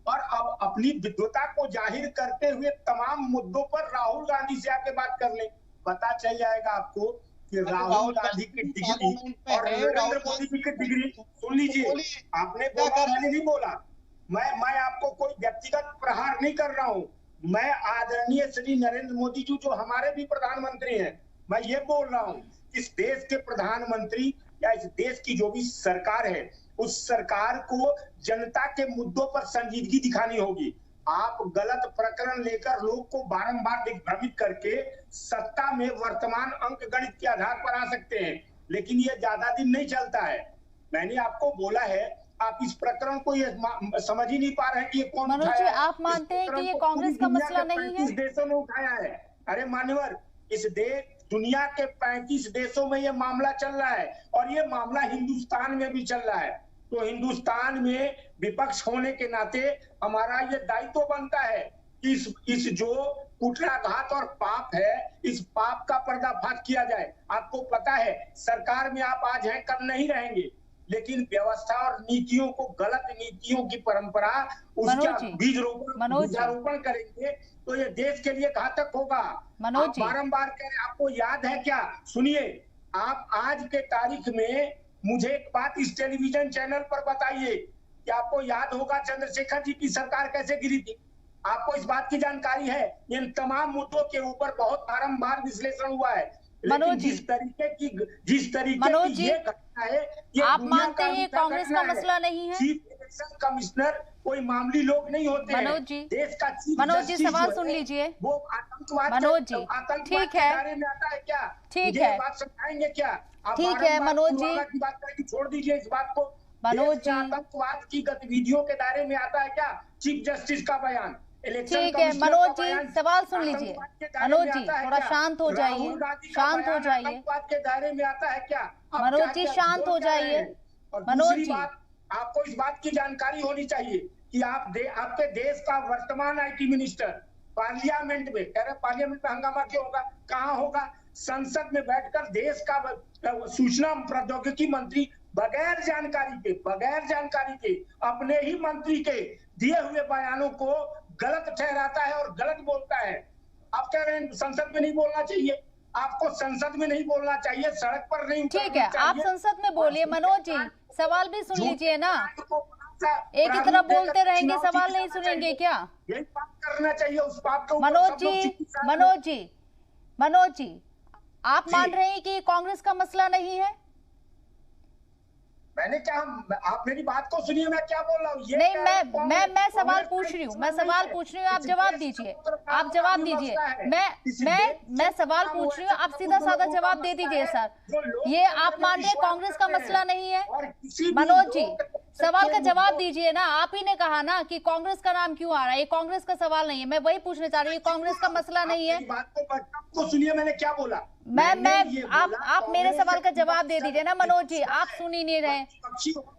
और अब अपनी विद्वता को जाहिर करते हुए तमाम मुद्दों पर राहुल गांधी से आके बात कर ले। पता चल जाएगा आपको कि राहुल गांधी की डिग्री और नरेंद्र मोदी जी की डिग्री, सुन लीजिए, आपने बोला, मैंने नहीं बोला, मैं आपको कोई व्यक्तिगत प्रहार नहीं कर रहा हूं, मैं आदरणीय श्री नरेंद्र मोदी जी जो हमारे भी प्रधानमंत्री हैं, मैं ये बोल रहा हूं, इस देश के प्रधानमंत्री या इस देश की जो भी सरकार है, उस सरकार को जनता के मुद्दों पर संजीदगी दिखानी होगी। आप गलत प्रकरण लेकर लोग को बारंबार दिग्भ्रमित करके सत्ता में वर्तमान अंक गणित के आधार पर आ सकते हैं, लेकिन ये ज्यादा दिन नहीं चलता है। मैंने आपको बोला है, आप इस प्रकरण को ये समझ ही नहीं पा रहे हैं कि ये कौन उठाया है। आप मानते हैं कि ये कांग्रेस का मसला नहीं है? 35 देशों में उठाया है। अरे मान्यवर, इस दुनिया के 35 देशों में ये मामला चल रहा है और ये मामला हिंदुस्तान में भी चल रहा है। तो हिंदुस्तान में विपक्ष होने के नाते हमारा ये दायित्व बनता है कि इस जो कुठाराघात और पाप है, इस पाप का पर्दाफाश किया जाए। आपको पता है, सरकार में आप आज हैं, कल नहीं रहेंगे, लेकिन व्यवस्था और नीतियों को, गलत नीतियों की परंपरा, उसका बीजारोपण करेंगे तो ये देश के लिए घातक होगा। आप बारंबार कह रहे, आपको याद है क्या? सुनिए, आप आज के तारीख में मुझे एक बात इस टेलीविजन चैनल पर बताइए कि आपको याद होगा चंद्रशेखर जी की सरकार कैसे गिरी थी? आपको इस बात की जानकारी है? इन तमाम मुद्दों के ऊपर बहुत बारंबार विश्लेषण हुआ है, लेकिन जिस तरीके की ये घटना है, ये आप मानते हैं कांग्रेस का मसला नहीं है? चीफ इलेक्शन कमिश्नर कोई मामूली लोग नहीं होते हैं। देश का चीफ जस्टिस सवाल सुन लीजिए। वो आतंकवाद ठीक है, बारे में आता है क्या? ठीक है, बात समझाएंगे क्या? ठीक है मनोज जी, बात करके छोड़ दीजिए इस बात को। मनोज जी, आतंकवाद की गतिविधियों के दायरे में आता है क्या चीफ जस्टिस का बयान? इलेक्शन ठीक है कमिश्नर मनोज का जी, बयान सवाल सुन लीजिए। आतंकवाद के दायरे मनोज में जी आता है थोड़ा क्या? शांत हो जाइए, राहुल गांधी का शांत हो बयान जाइए, आतंकवाद के दायरे में आता है क्या? आप मनोज जी क्या शांत बोल हो क्या रहे जाइए। हैं? और मनोज दूसरी जी। बात, आपको इस बात की जानकारी होनी चाहिए कि आपके देश का वर्तमान IT मिनिस्टर पार्लियामेंट में कह रहे पार्लियामेंट में हंगामा क्यों होगा? कहाँ होगा? संसद में बैठकर देश का सूचना प्रौद्योगिकी मंत्री बगैर जानकारी के अपने ही मंत्री के दिए हुए बयानों को गलत ठहराता है और गलत बोलता है। आप कह रहे हैं संसद में नहीं बोलना चाहिए, आपको संसद में नहीं बोलना चाहिए, सड़क पर नहीं उतरना ठीक है, आप चाहिए। संसद में बोलिए। मनोज जी सवाल भी सुन लीजिए ना, एक ही तरफ प्रारूप बोलते देकर रहेंगे, चुनाव सवाल जीतना नहीं सुनेंगे चाहिए। क्या? यही बात करना चाहिए, उस बात को मनोज जी आप मान रहे हैं कि कांग्रेस का मसला नहीं है? मैंने क्या, आप मेरी बात को सुनिए, मैं क्या बोल रहा हूँ? ये नहीं, मैं सवाल पूछ रही हूँ, आप जवाब दीजिए, मैं सवाल पूछ रही हूँ, आप सीधा साधा जवाब दे दीजिए सर। ये आप मान रहे हैं कांग्रेस का मसला नहीं है? मनोज जी सवाल का जवाब दीजिए ना, आप ही ने कहा ना कि कांग्रेस का नाम क्यों आ रहा है, ये कांग्रेस का सवाल नहीं है। मैं वही पूछना चाह रही हूँ, कांग्रेस का मसला नहीं है? बात को सुनिए, मैंने क्या बोला। आप मेरे सवाल का जवाब दे दीजिए ना मनोज जी, आप सुन ही नहीं रहे।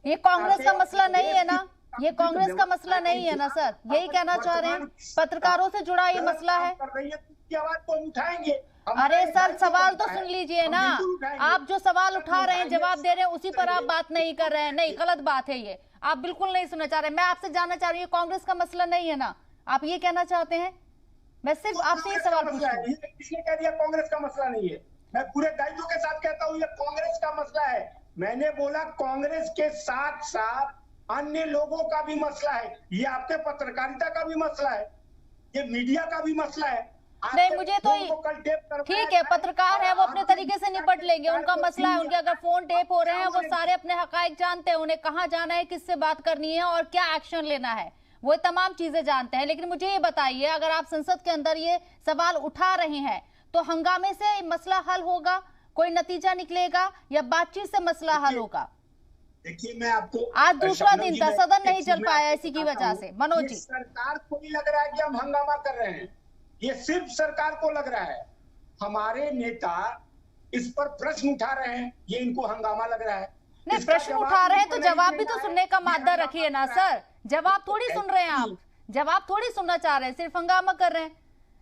ये कांग्रेस का मसला नहीं है ना, ये कांग्रेस का मसला नहीं है ना सर, यही कहना चाह रहे हैं? पत्रकारों से जुड़ा ये मसला है। आवाज को उठाएंगे। अरे सर सवाल तो सुन लीजिए ना, आप जो सवाल उठा रहे हैं, जवाब दे रहे हैं, उसी पर आप बात नहीं कर रहे हैं। नहीं, गलत बात है ये, आप बिल्कुल नहीं सुनना चाह रहे। मैं आपसे जानना चाह रही हूँ कांग्रेस का मसला नहीं है ना, आप ये कहना चाहते हैं? मैं सिर्फ आपसे ये सवाल पूछ रही हूँ। किसने कह दिया कांग्रेस का मसला नहीं है? मैं पूरे दायित्व के साथ कहता हूँ ये कांग्रेस का मसला है। मैंने बोला कांग्रेस के साथ साथ अन्य लोगों का भी मसला है, ये आपके पत्रकारिता का भी मसला है, ये मीडिया का भी मसला है। नहीं, मुझे तो ठीक है, पत्रकार है वो अपने तरीके से निपट लेंगे, उनका मसला है। उनके अगर फोन टेप हो रहे हैं, वो सारे अपने हकाइक जानते हैं, उन्हें कहाँ जाना है, किससे बात करनी है और क्या एक्शन लेना है, वो तमाम चीजें जानते हैं। लेकिन मुझे ये बताइए, अगर आप संसद के अंदर ये सवाल उठा रहे हैं तो हंगामे से मसला हल होगा, कोई नतीजा निकलेगा, या बातचीत से मसला हल होगा? देखिए, मैं आपको आज दूसरा दिन था, सदन नहीं चल पाया इसी की वजह से। मनोज जी, सरकार को नहीं लग रहा है कि हम हंगामा कर रहे हैं, ये सिर्फ सरकार को लग रहा है। हमारे नेता इस पर प्रश्न उठा रहे हैं, ये इनको हंगामा लग रहा है। नहीं, प्रश्न उठा रहे हैं तो जवाब भी तो सुनने का मादा रखिए ना सर। जवाब थोड़ी सुन रहे हैं आप, जवाब थोड़ी सुनना चाह रहे हैं, सिर्फ हंगामा कर रहे हैं।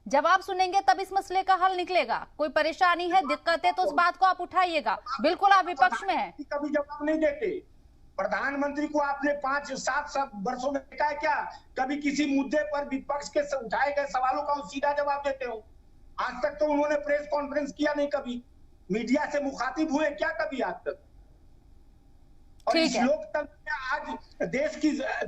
जवाब सुनेंगे तब इस मसले का हल निकलेगा। कोई परेशानी है, दिक्कत है तो उस बात को आप उठाइएगा। बिल्कुल आप विपक्ष में हैं। कभी जवाब नहीं देते। प्रधानमंत्री को आपने 5-7 वर्षों में देखा है क्या कभी किसी मुद्दे पर विपक्ष के उठाए गए सवालों का सीधा जवाब देते हो? आज तक तो उन्होंने प्रेस कॉन्फ्रेंस किया नहीं, कभी मीडिया से मुखातिब हुए क्या कभी आज तक? और इस लोकतंत्र में आज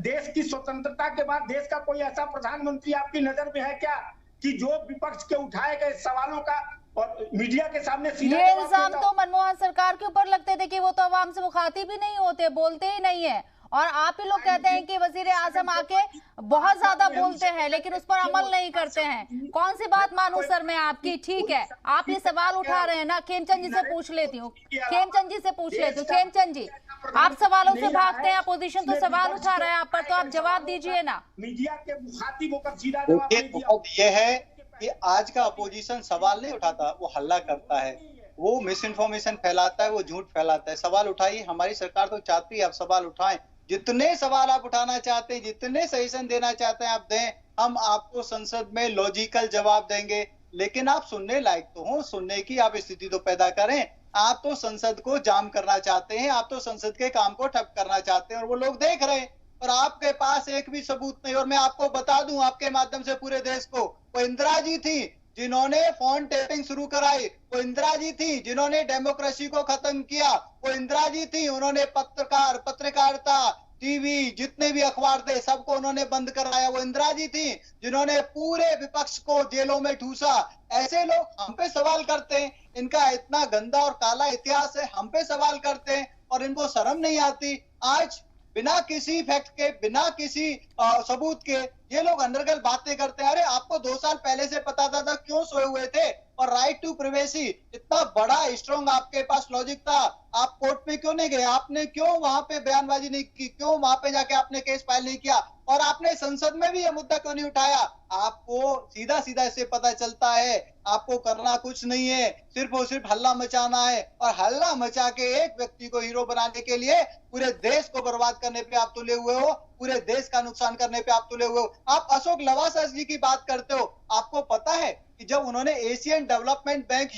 देश की स्वतंत्रता के बाद देश का कोई ऐसा प्रधानमंत्री आपकी नजर में है क्या कि जो विपक्ष के उठाए गए सवालों का और मीडिया के सामने सीधा ये इल्जाम तो मनमोहन सरकार के ऊपर लगते थे कि वो तो आवाम से मुखातिब ही नहीं होते, बोलते ही नहीं है। और आप ही लोग कहते हैं कि वजीर आजम आके बहुत ज्यादा बोलते हैं लेकिन उस पर अमल नहीं करते हैं। कौन सी बात मानूं सर मैं आपकी? ठीक है, आप ये सवाल उठा रहे हैं ना, खेमचंद जी से पूछ लेती हूँ। खेमचंद जी, आप सवालों से भागते हैं, अपोजिशन तो सवाल उठा रहे हैं आप पर, तो आप जवाब दीजिए ना। मीडिया के मुखातिब होकर सीधा जवाब नहीं दिया। ये है कि आज का अपोजिशन सवाल नहीं उठाता, वो हल्ला करता है, वो मिस इन्फॉर्मेशन फैलाता है, वो झूठ फैलाता है। सवाल उठाइए, हमारी सरकार तो चाहती है आप सवाल उठाएं, जितने सवाल आप उठाना चाहते हैं, जितने सजेशन देना चाहते हैं आप दें, हम आपको संसद में लॉजिकल जवाब देंगे। लेकिन आप सुनने लायक तो हो, सुनने की आप स्थिति तो पैदा करें। आप तो संसद को जाम करना चाहते हैं, आप तो संसद के काम को ठप करना चाहते हैं और वो लोग देख रहे हैं, और आपके पास एक भी सबूत नहीं। और मैं आपको बता दूं आपके माध्यम से पूरे देश को, वो इंदिरा जी थी जिन्होंने फोन टेपिंग शुरू कराई, वो इंदिरा जी थी जिन्होंने डेमोक्रेसी को खत्म किया, वो इंदिरा जी थी, उन्होंने पत्रकारिता, टीवी, जितने भी अखबार थे सबको उन्होंने बंद कराया। वो इंदिरा जी थी जिन्होंने पूरे विपक्ष को जेलों में ठूसा। ऐसे लोग हम पे सवाल करते हैं, इनका इतना गंदा और काला इतिहास है, हम पे सवाल करते हैं और इनको शर्म नहीं आती। आज बिना किसी फैक्ट के, बिना किसी सबूत के ये लोग अंडरगल बातें करते हैं। अरे आपको 2 साल पहले से पता था क्यों सोए हुए थे? और राइट टू प्राइवेसी इतना बड़ा स्ट्रॉन्ग आपके पास लॉजिक था, आप कोर्ट में क्यों नहीं गए? आपने क्यों वहां पे बयानबाजी नहीं की? क्यों वहां पे जाके आपने केस फाइल नहीं किया? और आपने संसद में भी यह मुद्दा क्यों नहीं उठाया? आपको सीधा सीधा इससे पता चलता है आपको करना कुछ नहीं है, सिर्फ और सिर्फ हल्ला मचाना है। और हल्ला मचा के एक व्यक्ति को हीरो बनाने के लिए पूरे देश को बर्बाद करने पे आप तुले हुए हो, पूरे देश का नुकसान करने पे आप तुले हुए हो। आप अशोक लवासा जी की बात करते हो, आपको पता है कि जब उन्होंने एशियन डेवलपमेंट बैंक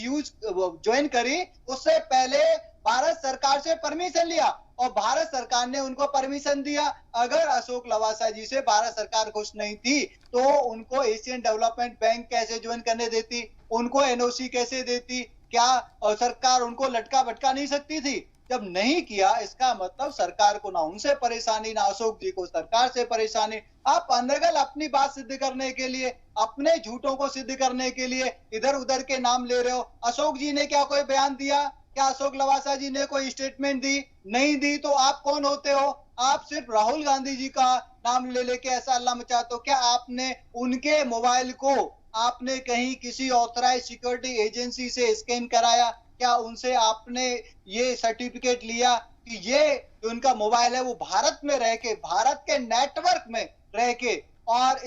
ज्वाइन करी, उससे पहले भारत सरकार से परमिशन लिया और भारत सरकार ने उनको परमिशन दिया। अगर अशोक लवासा जी से भारत सरकार खुश नहीं थी तो उनको एशियन डेवलपमेंट बैंक कैसे ज्वाइन करने देती? उनको एनओसी कैसे देती? क्या सरकार उनको लटका भटका नहीं सकती थी? जब नहीं किया, इसका मतलब सरकार को ना उनसे परेशानी, ना अशोक जी को सरकार से परेशानी। आप अनर्गल अपनी बात सिद्ध करने के लिए, अपने झूठों को सिद्ध करने के लिए इधर उधर के नाम ले रहे हो। अशोक जी ने क्या कोई बयान दिया? क्या अशोक लवासा जी ने कोई स्टेटमेंट दी? नहीं दी। तो आप कौन होते हो? आप सिर्फ राहुल गांधी जी का नाम ले लेके ऐसा हल्ला मचाते हो। क्या आपने उनके मोबाइल को आपने कहीं किसी ऑथराइज सिक्योरिटी एजेंसी से स्कैन कराया? क्या उनसे आपने ये सर्टिफिकेट लिया कि ये जो उनका मोबाइल है वो भारत में रह के, भारत के नेटवर्क में रह के और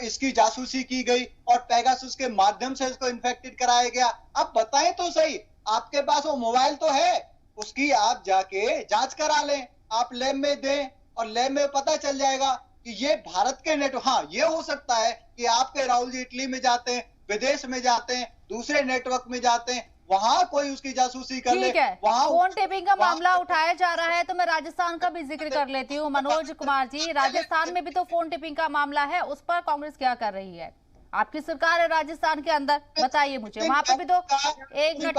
इसकी जासूसी की गई और पेगासस के माध्यम से इसको इन्फेक्टेड कराया गया? अब बताएं तो सही, आपके पास वो मोबाइल तो है, उसकी आप जाके जांच करा लें, आप लैब में दें और लैब में पता चल जाएगा कि ये भारत के नेटवर्क। हाँ, ये हो सकता है कि आपके राहुल जी इटली में जाते हैं, विदेश में जाते हैं, दूसरे नेटवर्क में जाते हैं, वहां कोई उसकी जासूसी कर ले। वहां फोन टेपिंग का मामला उठाया जा रहा है तो मैं राजस्थान का भी जिक्र कर लेती हूँ। मनोज कुमार जी, राजस्थान में भी तो फोन टेपिंग का मामला है, उस पर कांग्रेस क्या कर रही है? आपकी सरकार है राजस्थान के अंदर, बताइए मुझे। वहां पे भी तो एक मिनट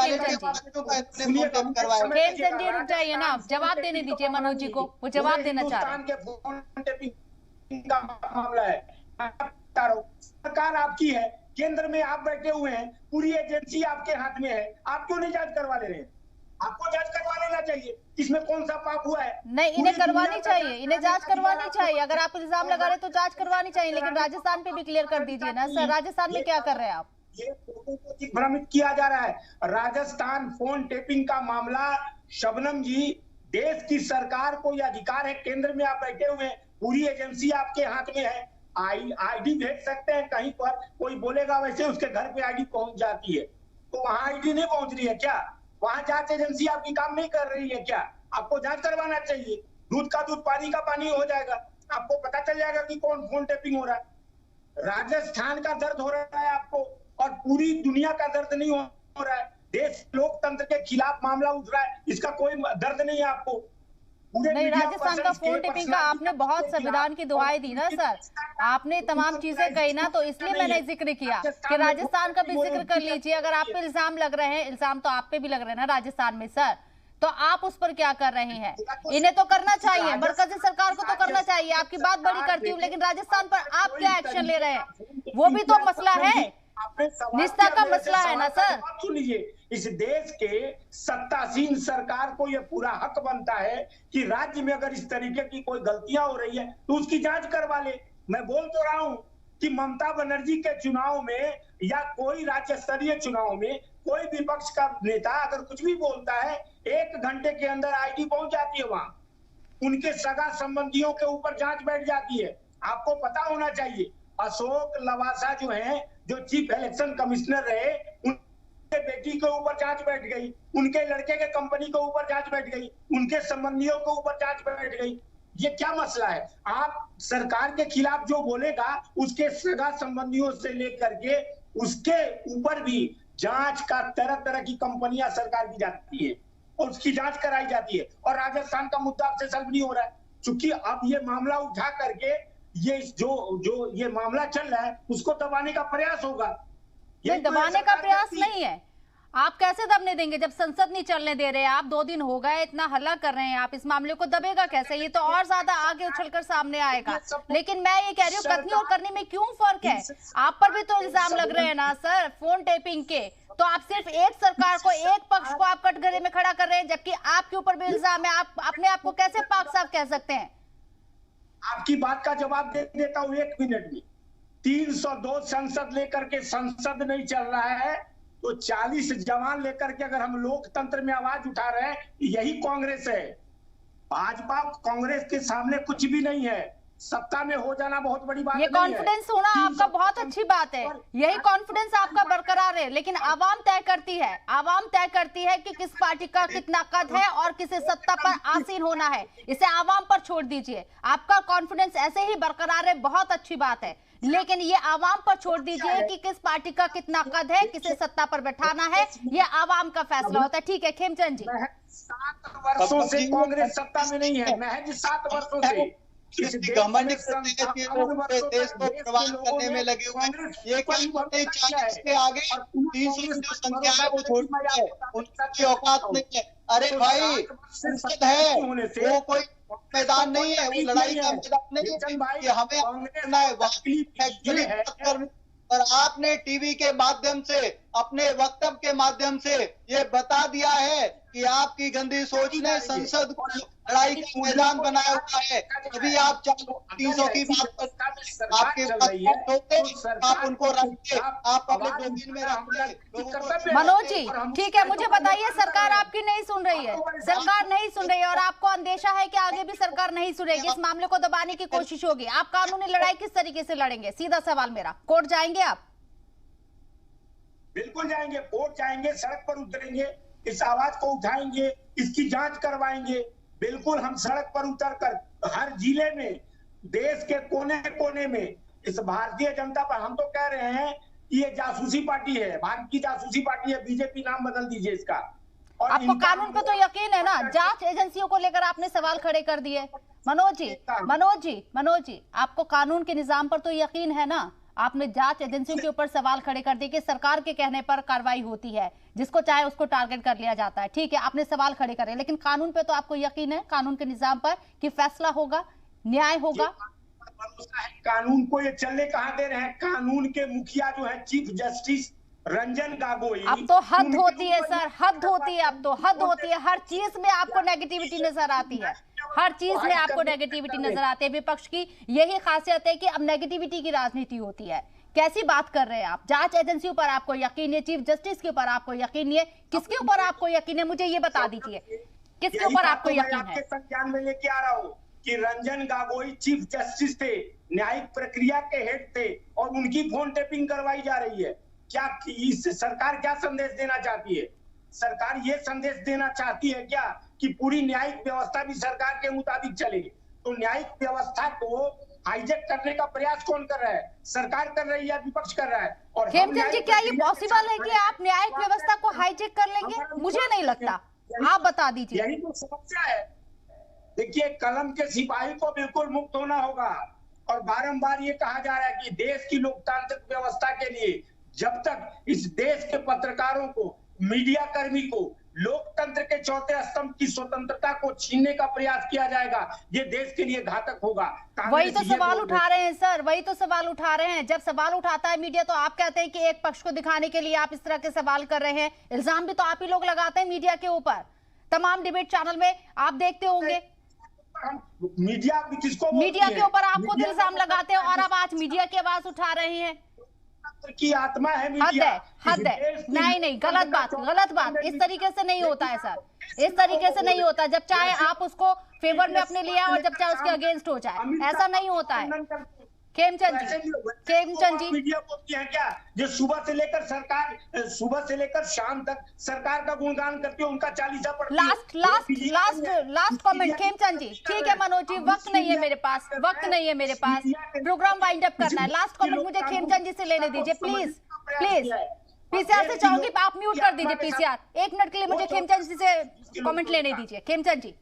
खेमचंद जी रुक जाइए ना, जवाब देने दीजिए मनोज जी को, वो जवाब देना चाह रहे हैं। सरकार आपकी है, केंद्र में आप बैठे हुए हैं, पूरी एजेंसी आपके हाथ में है, आप क्यों नहीं जांच करवा ले रहे हैं? आपको जांच करवा लेना चाहिए, इसमें कौन सा पाप हुआ है? नहीं, इन्हें करवानी चाहिए, इन्हें जांच करवानी चाहिए। अगर आप इल्जाम लगा रहे तो जांच करवानी चाहिए, लेकिन राजस्थान पे भी क्लियर कर दीजिए ना सर, राजस्थान में क्या कर रहे हैं आप? ये लोगों को भ्रमित किया जा रहा है। राजस्थान फोन टेपिंग का मामला, शबनम जी, देश की सरकार को यह अधिकार है, केंद्र में आप बैठे हुए हैं, पूरी एजेंसी आपके हाथ में है, आईडी भेज सकते हैं कहीं पर, कोई बोलेगा वैसे उसके घर पे आईडी पहुंच जाती है, तो वहां आईडी नहीं पहुंच रही है क्या? वहां जांच एजेंसी आपकी काम नहीं कर रही है क्या? आपको जांच करवाना चाहिए। दूध का दूध पानी का पानी हो जाएगा, आपको पता चल जाएगा कि कौन फोन टेपिंग हो रहा है। राजस्थान का दर्द हो रहा है आपको और पूरी दुनिया का दर्द नहीं हो रहा है। देश लोकतंत्र के खिलाफ मामला उठ रहा है, इसका कोई दर्द नहीं है आपको। नहीं, राजस्थान का फोन टेपिंग का आपने बहुत संविधान की दुहाई दी ना सर, आपने तमाम चीजें कही ना, तो इसलिए मैंने जिक्र किया कि राजस्थान का भी जिक्र कर लीजिए। अगर आप पे इल्जाम लग रहे हैं, इल्जाम तो आप पे भी लग रहे हैं ना राजस्थान में सर, तो आप उस पर क्या कर रहे हैं? इन्हें तो करना चाहिए, मरकजी सरकार को तो करना चाहिए, आपकी बात बड़ी करती हूँ, लेकिन राजस्थान पर आप क्या एक्शन ले रहे हैं? वो भी तो मसला है, निष्ठा का मसला है ना सर। सुन लीजिए, इस देश के सत्तासीन सरकार को यह पूरा हक बनता है कि राज्य में अगर इस तरीके की कोई गलतियां हो रही है तो उसकी जांच करवा ले। मैं बोल तो रहा हूं कि ममता बनर्जी के चुनाव में या कोई राज्य स्तरीय चुनाव में कोई विपक्ष का नेता अगर कुछ भी बोलता है, 1 घंटे के अंदर आईडी पहुंच जाती है, वहां उनके सगा संबंधियों के ऊपर जांच बैठ जाती है। आपको पता होना चाहिए, अशोक लवासा जो है, जो चीफ इलेक्शन कमिश्नर रहे, उनके बेटी के ऊपर जांच बैठ गई, उनके लड़के के कंपनी के ऊपर जांच बैठ गई, उनके संबंधियों के ऊपर जांच बैठ गई। ये क्या मसला है? आप सरकार के खिलाफ जो बोलेगा उसके सगा संबंधियों से लेकर के उसके ऊपर भी जांच का तरह तरह की कंपनियां सरकार की जाती है और उसकी जांच कराई जाती है। और राजस्थान का मुद्दा आपसे सॉल्व नहीं हो रहा है, क्योंकि अब ये मामला उठा करके ये जो ये मामला चल रहा है उसको दबाने का प्रयास होगा। ये दबाने का प्रयास नहीं है, आप कैसे दबने देंगे जब संसद नहीं चलने दे रहे? आप 2 दिन हो गए इतना हल्ला कर रहे हैं, आप इस मामले को दबेगा कैसे? ये तो और ज्यादा आगे उछलकर सामने आएगा। लेकिन मैं ये कह रही हूँ, कथनी और करनी में क्यों फर्क है? आप पर भी तो इल्जाम लग रहे हैं ना सर फोन टेपिंग के, तो आप सिर्फ एक सरकार को, एक पक्ष को आप कटघरे में खड़ा कर रहे हैं, जबकि आपके ऊपर भी इल्जाम है। आप अपने आप को कैसे पाक साफ कह सकते हैं? आपकी बात का जवाब दे देता हूं 1 मिनट में। 302 संसद लेकर के संसद नहीं चल रहा है, तो 40 जवान लेकर के अगर हम लोकतंत्र में आवाज उठा रहे हैं, यही कांग्रेस है। भाजपा कांग्रेस के सामने कुछ भी नहीं है। सत्ता में हो जाना बहुत बड़ी बात नहीं है। ये कॉन्फिडेंस होना आपका बहुत अच्छी बात है, यही कॉन्फिडेंस आपका बरकरार है, लेकिन आवाम तय करती है, आवाम तय करती है कि किस पार्टी का कितना कद है और किसे सत्ता पर आसीन होना है। इसे आवाम पर छोड़ दीजिए। आपका कॉन्फिडेंस ऐसे ही बरकरार है, बहुत अच्छी बात है, लेकिन ये आवाम पर छोड़ दीजिए कि किस पार्टी का कितना कद है, किसे सत्ता पर बैठाना है, ये आवाम का फैसला होता है। ठीक है खेमचंद जी। 7 वर्षों से कांग्रेस सत्ता में नहीं है, महज 7 वर्षों से घमंड करते हैं पूरे देश को बर्बाद करने में लगे हुए हैं। ये क्या करते हैं, 40 के आगे 300 की जो संख्या है वो छोड़ दी है, उनकी औकात नहीं है। अरे भाई संसद है, वो कोई मैदान नहीं है, वो लड़ाई का मैदान नहीं है कि हमें करना है वहाँ। और आपने टीवी के माध्यम से, अपने वक्तव्य के माध्यम से ये बता दिया है कि आपकी गंदी सोच ने संसद को लड़ाई का मैदान बनाया हुआ है। अभी आप 300 की बात करते, आपके आप उनको रखते, आप अपने डोमेन में रखते। मनोज जी ठीक है, मुझे बताइए, सरकार आपकी नहीं सुन रही है, सरकार नहीं सुन रही है और आपको अंदेशा है कि आगे भी सरकार नहीं सुनेगी, इस मामले को दबाने की कोशिश होगी। आप कानूनी लड़ाई किस तरीके से लड़ेंगे? सीधा सवाल मेरा, कोर्ट जाएंगे आप? बिल्कुल जाएंगे, कोर्ट जाएंगे, सड़क पर उतरेंगे, इस आवाज को उठाएंगे, इसकी जांच करवाएंगे। बिल्कुल हम सड़क पर उतरकर हर जिले में, देश के कोने कोने में इस भारतीय जनता पर, हम तो कह रहे हैं ये जासूसी पार्टी है, भारत की जासूसी पार्टी है, बीजेपी नाम बदल दीजिए इसका। और आपको कानून पे तो यकीन है ना? जांच एजेंसियों को लेकर आपने सवाल खड़े कर दिए। मनोज जी आपको कानून के निजाम पर तो यकीन है ना? आपने जांच एजेंसियों के ऊपर सवाल खड़े कर दिए कि सरकार के कहने पर कार्रवाई होती है, जिसको चाहे उसको टारगेट कर लिया जाता है। ठीक है, आपने सवाल खड़े करे, लेकिन कानून पे तो आपको यकीन है, कानून के निजाम पर कि फैसला होगा, न्याय होगा? कानून को ये चलने कहाँ दे रहे हैं? कानून के मुखिया जो है चीफ जस्टिस रंजन गोगोई। अब तो हद होती है सर, हद होती है, अब तो हद होती है। हर चीज में आपको नेगेटिविटी नजर आती है, हर चीज में आपको नेगेटिविटी नजर आती है। विपक्ष की यही खासियत है कि अब नेगेटिविटी की राजनीति होती है। कैसी बात कर रहे हैं आप? जांच एजेंसियों पर आपको यकीन है, चीफ जस्टिस के ऊपर आपको यकीन नहीं है, किसके ऊपर आपको यकीन है? मुझे ये बता दीजिए, किसके ऊपर आपको यकीन है? संज्ञान में लेके आ रहा हूँ कि रंजन गोगोई चीफ जस्टिस थे, न्यायिक प्रक्रिया के हेड थे, और उनकी फोन टेपिंग करवाई जा रही है। क्या इस सरकार क्या संदेश देना चाहती है? सरकार ये संदेश देना चाहती है क्या कि पूरी न्यायिक व्यवस्था भी सरकार के मुताबिक चले? तो न्यायिक व्यवस्था को हाईजेक करने का प्रयास कौन कर रहा है? सरकार कर रही है या विपक्ष कर रहा है? और खेमचंद जी क्या ये पॉसिबल है कि आप न्यायिक व्यवस्था को हाईजेक कर लेंगे? मुझे नहीं लगता, आप बता दीजिए। यही तो समस्या है। देखिए, कलम के सिपाही को बिल्कुल मुक्त होना होगा, और बारंबार ये कहा जा रहा है कि देश की लोकतांत्रिक व्यवस्था के लिए जब तक इस देश के पत्रकारों को, मीडिया कर्मी को, लोकतंत्र के चौथे स्तंभ की स्वतंत्रता को छीनने का प्रयास किया जाएगा, ये देश के लिए घातक होगा। वही तो सवाल उठा रहे हैं सर, वही तो सवाल उठा रहे हैं। जब सवाल उठाता है मीडिया तो आप कहते हैं कि एक पक्ष को दिखाने के लिए आप इस तरह के सवाल कर रहे हैं। इल्जाम भी तो आप ही लोग लगाते हैं मीडिया के ऊपर, तमाम डिबेट चैनल में आप देखते होंगे। मीडिया किसको? मीडिया के ऊपर आप खुद इल्जाम लगाते हैं और अब आज मीडिया की आवाज उठा रहे हैं। की आत्मा है मीडिया। हद है। नहीं, गलत बात, इस तरीके से नहीं होता है सर, इस तरीके से नहीं होता। जब चाहे आप उसको फेवर में अपने लिया और जब चाहे उसके अगेंस्ट हो जाए, ऐसा नहीं होता है। खेमचंद जी मीडिया बोलती है क्या जो सुबह से लेकर शाम तक सरकार का गुणगान करती है, उनका चालीसा पढ़ती है। लास्ट कमेंट खेमचंद जी। ठीक है मनोज जी, वक्त नहीं है मेरे पास, प्रोग्राम वाइंड अप करना है। लास्ट कमेंट मुझे खेमचंद जी से लेने दीजिए प्लीज। पीसीआर से चाहूंगी आप म्यूट कर दीजिए पीसीआर, 1 मिनट के लिए मुझे खेमचंद जी से कमेंट लेने दीजिए। खेमचंद जी।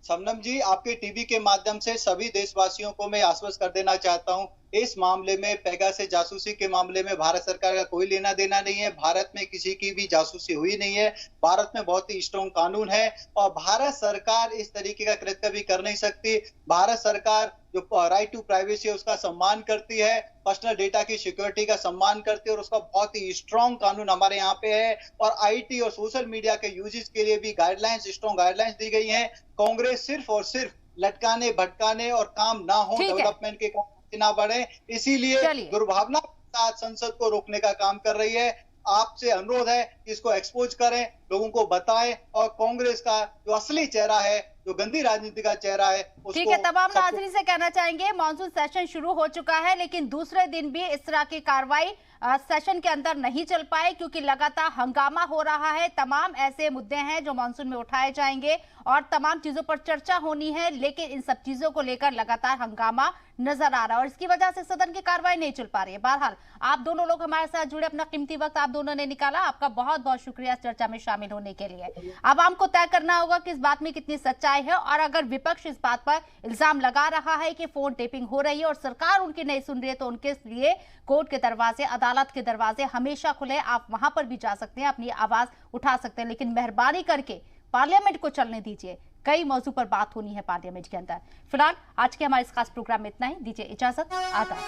शबनम जी, आपके टीवी के माध्यम से सभी देशवासियों को मैं आश्वस्त कर देना चाहता हूं, इस मामले में, पेगासस जासूसी के मामले में भारत सरकार का कोई लेना देना नहीं है। भारत में किसी की भी जासूसी हुई नहीं है। भारत में बहुत ही स्ट्रॉन्ग कानून है और भारत सरकार इस तरीके का कृत्य भी कर नहीं सकती। भारत सरकार जो राइट टू प्राइवेसी है उसका सम्मान करती है, पर्सनल डेटा की सिक्योरिटी का सम्मान करती है, और उसका बहुत ही स्ट्रॉन्ग कानून हमारे यहाँ पे है। और आईटी और सोशल मीडिया के यूजेस के लिए भी गाइडलाइंस, स्ट्रॉन्ग गाइडलाइंस दी गई हैं। कांग्रेस सिर्फ और सिर्फ लटकाने भटकाने और काम ना हो, डेवलपमेंट के काम ना बढ़े, इसीलिए दुर्भावना के साथ संसद को रोकने का काम कर रही है। आपसे अनुरोध है कि इसको एक्सपोज करें, लोगों को बताएं और कांग्रेस का जो असली चेहरा है, जो गंदी राजनीति का चेहरा है, ठीक है। तमाम नाज़रीन से कहना चाहेंगे मॉनसून सेशन शुरू हो चुका है, लेकिन दूसरे दिन भी इस तरह की कार्रवाई सेशन के अंदर नहीं चल पाए क्योंकि लगातार हंगामा हो रहा है। तमाम ऐसे मुद्दे हैं जो मॉनसून में उठाए जाएंगे और तमाम चीजों पर चर्चा होनी है, लेकिन इन सब चीजों को लेकर लगातार हंगामा नजर आ रहा है और इसकी वजह से सदन की कार्रवाई नहीं चल पा रही है। बहरहाल आप दोनों लोग हमारे साथ जुड़े, अपना कीमती वक्त आप दोनों ने निकाला, आपका बहुत बहुत शुक्रिया इस चर्चा में शामिल होने के लिए। अब हमको तय करना होगा कि इस बात में कितनी सच्चाई है और अगर विपक्ष इस बात पर इल्जाम लगा रहा है कि फोन टेपिंग हो रही है और सरकार उनकी नहीं सुन रही है, तो उनके लिए कोर्ट के दरवाजे, अदालत के दरवाजे हमेशा खुले, आप वहां पर भी जा सकते हैं, अपनी आवाज उठा सकते हैं, लेकिन मेहरबानी करके पार्लियामेंट को चलने दीजिए। कई मौजू पर बात होनी है पार्लियामेंट के अंदर। फिलहाल आज के हमारे इस खास प्रोग्राम में इतना ही, दीजिए इजाजत, आदाब।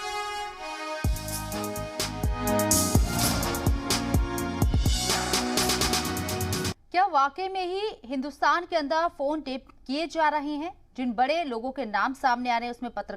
क्या वाकई में ही हिंदुस्तान के अंदर फोन टेप किए जा रहे हैं? जिन बड़े लोगों के नाम सामने आ रहे हैं उसमें पत्रकार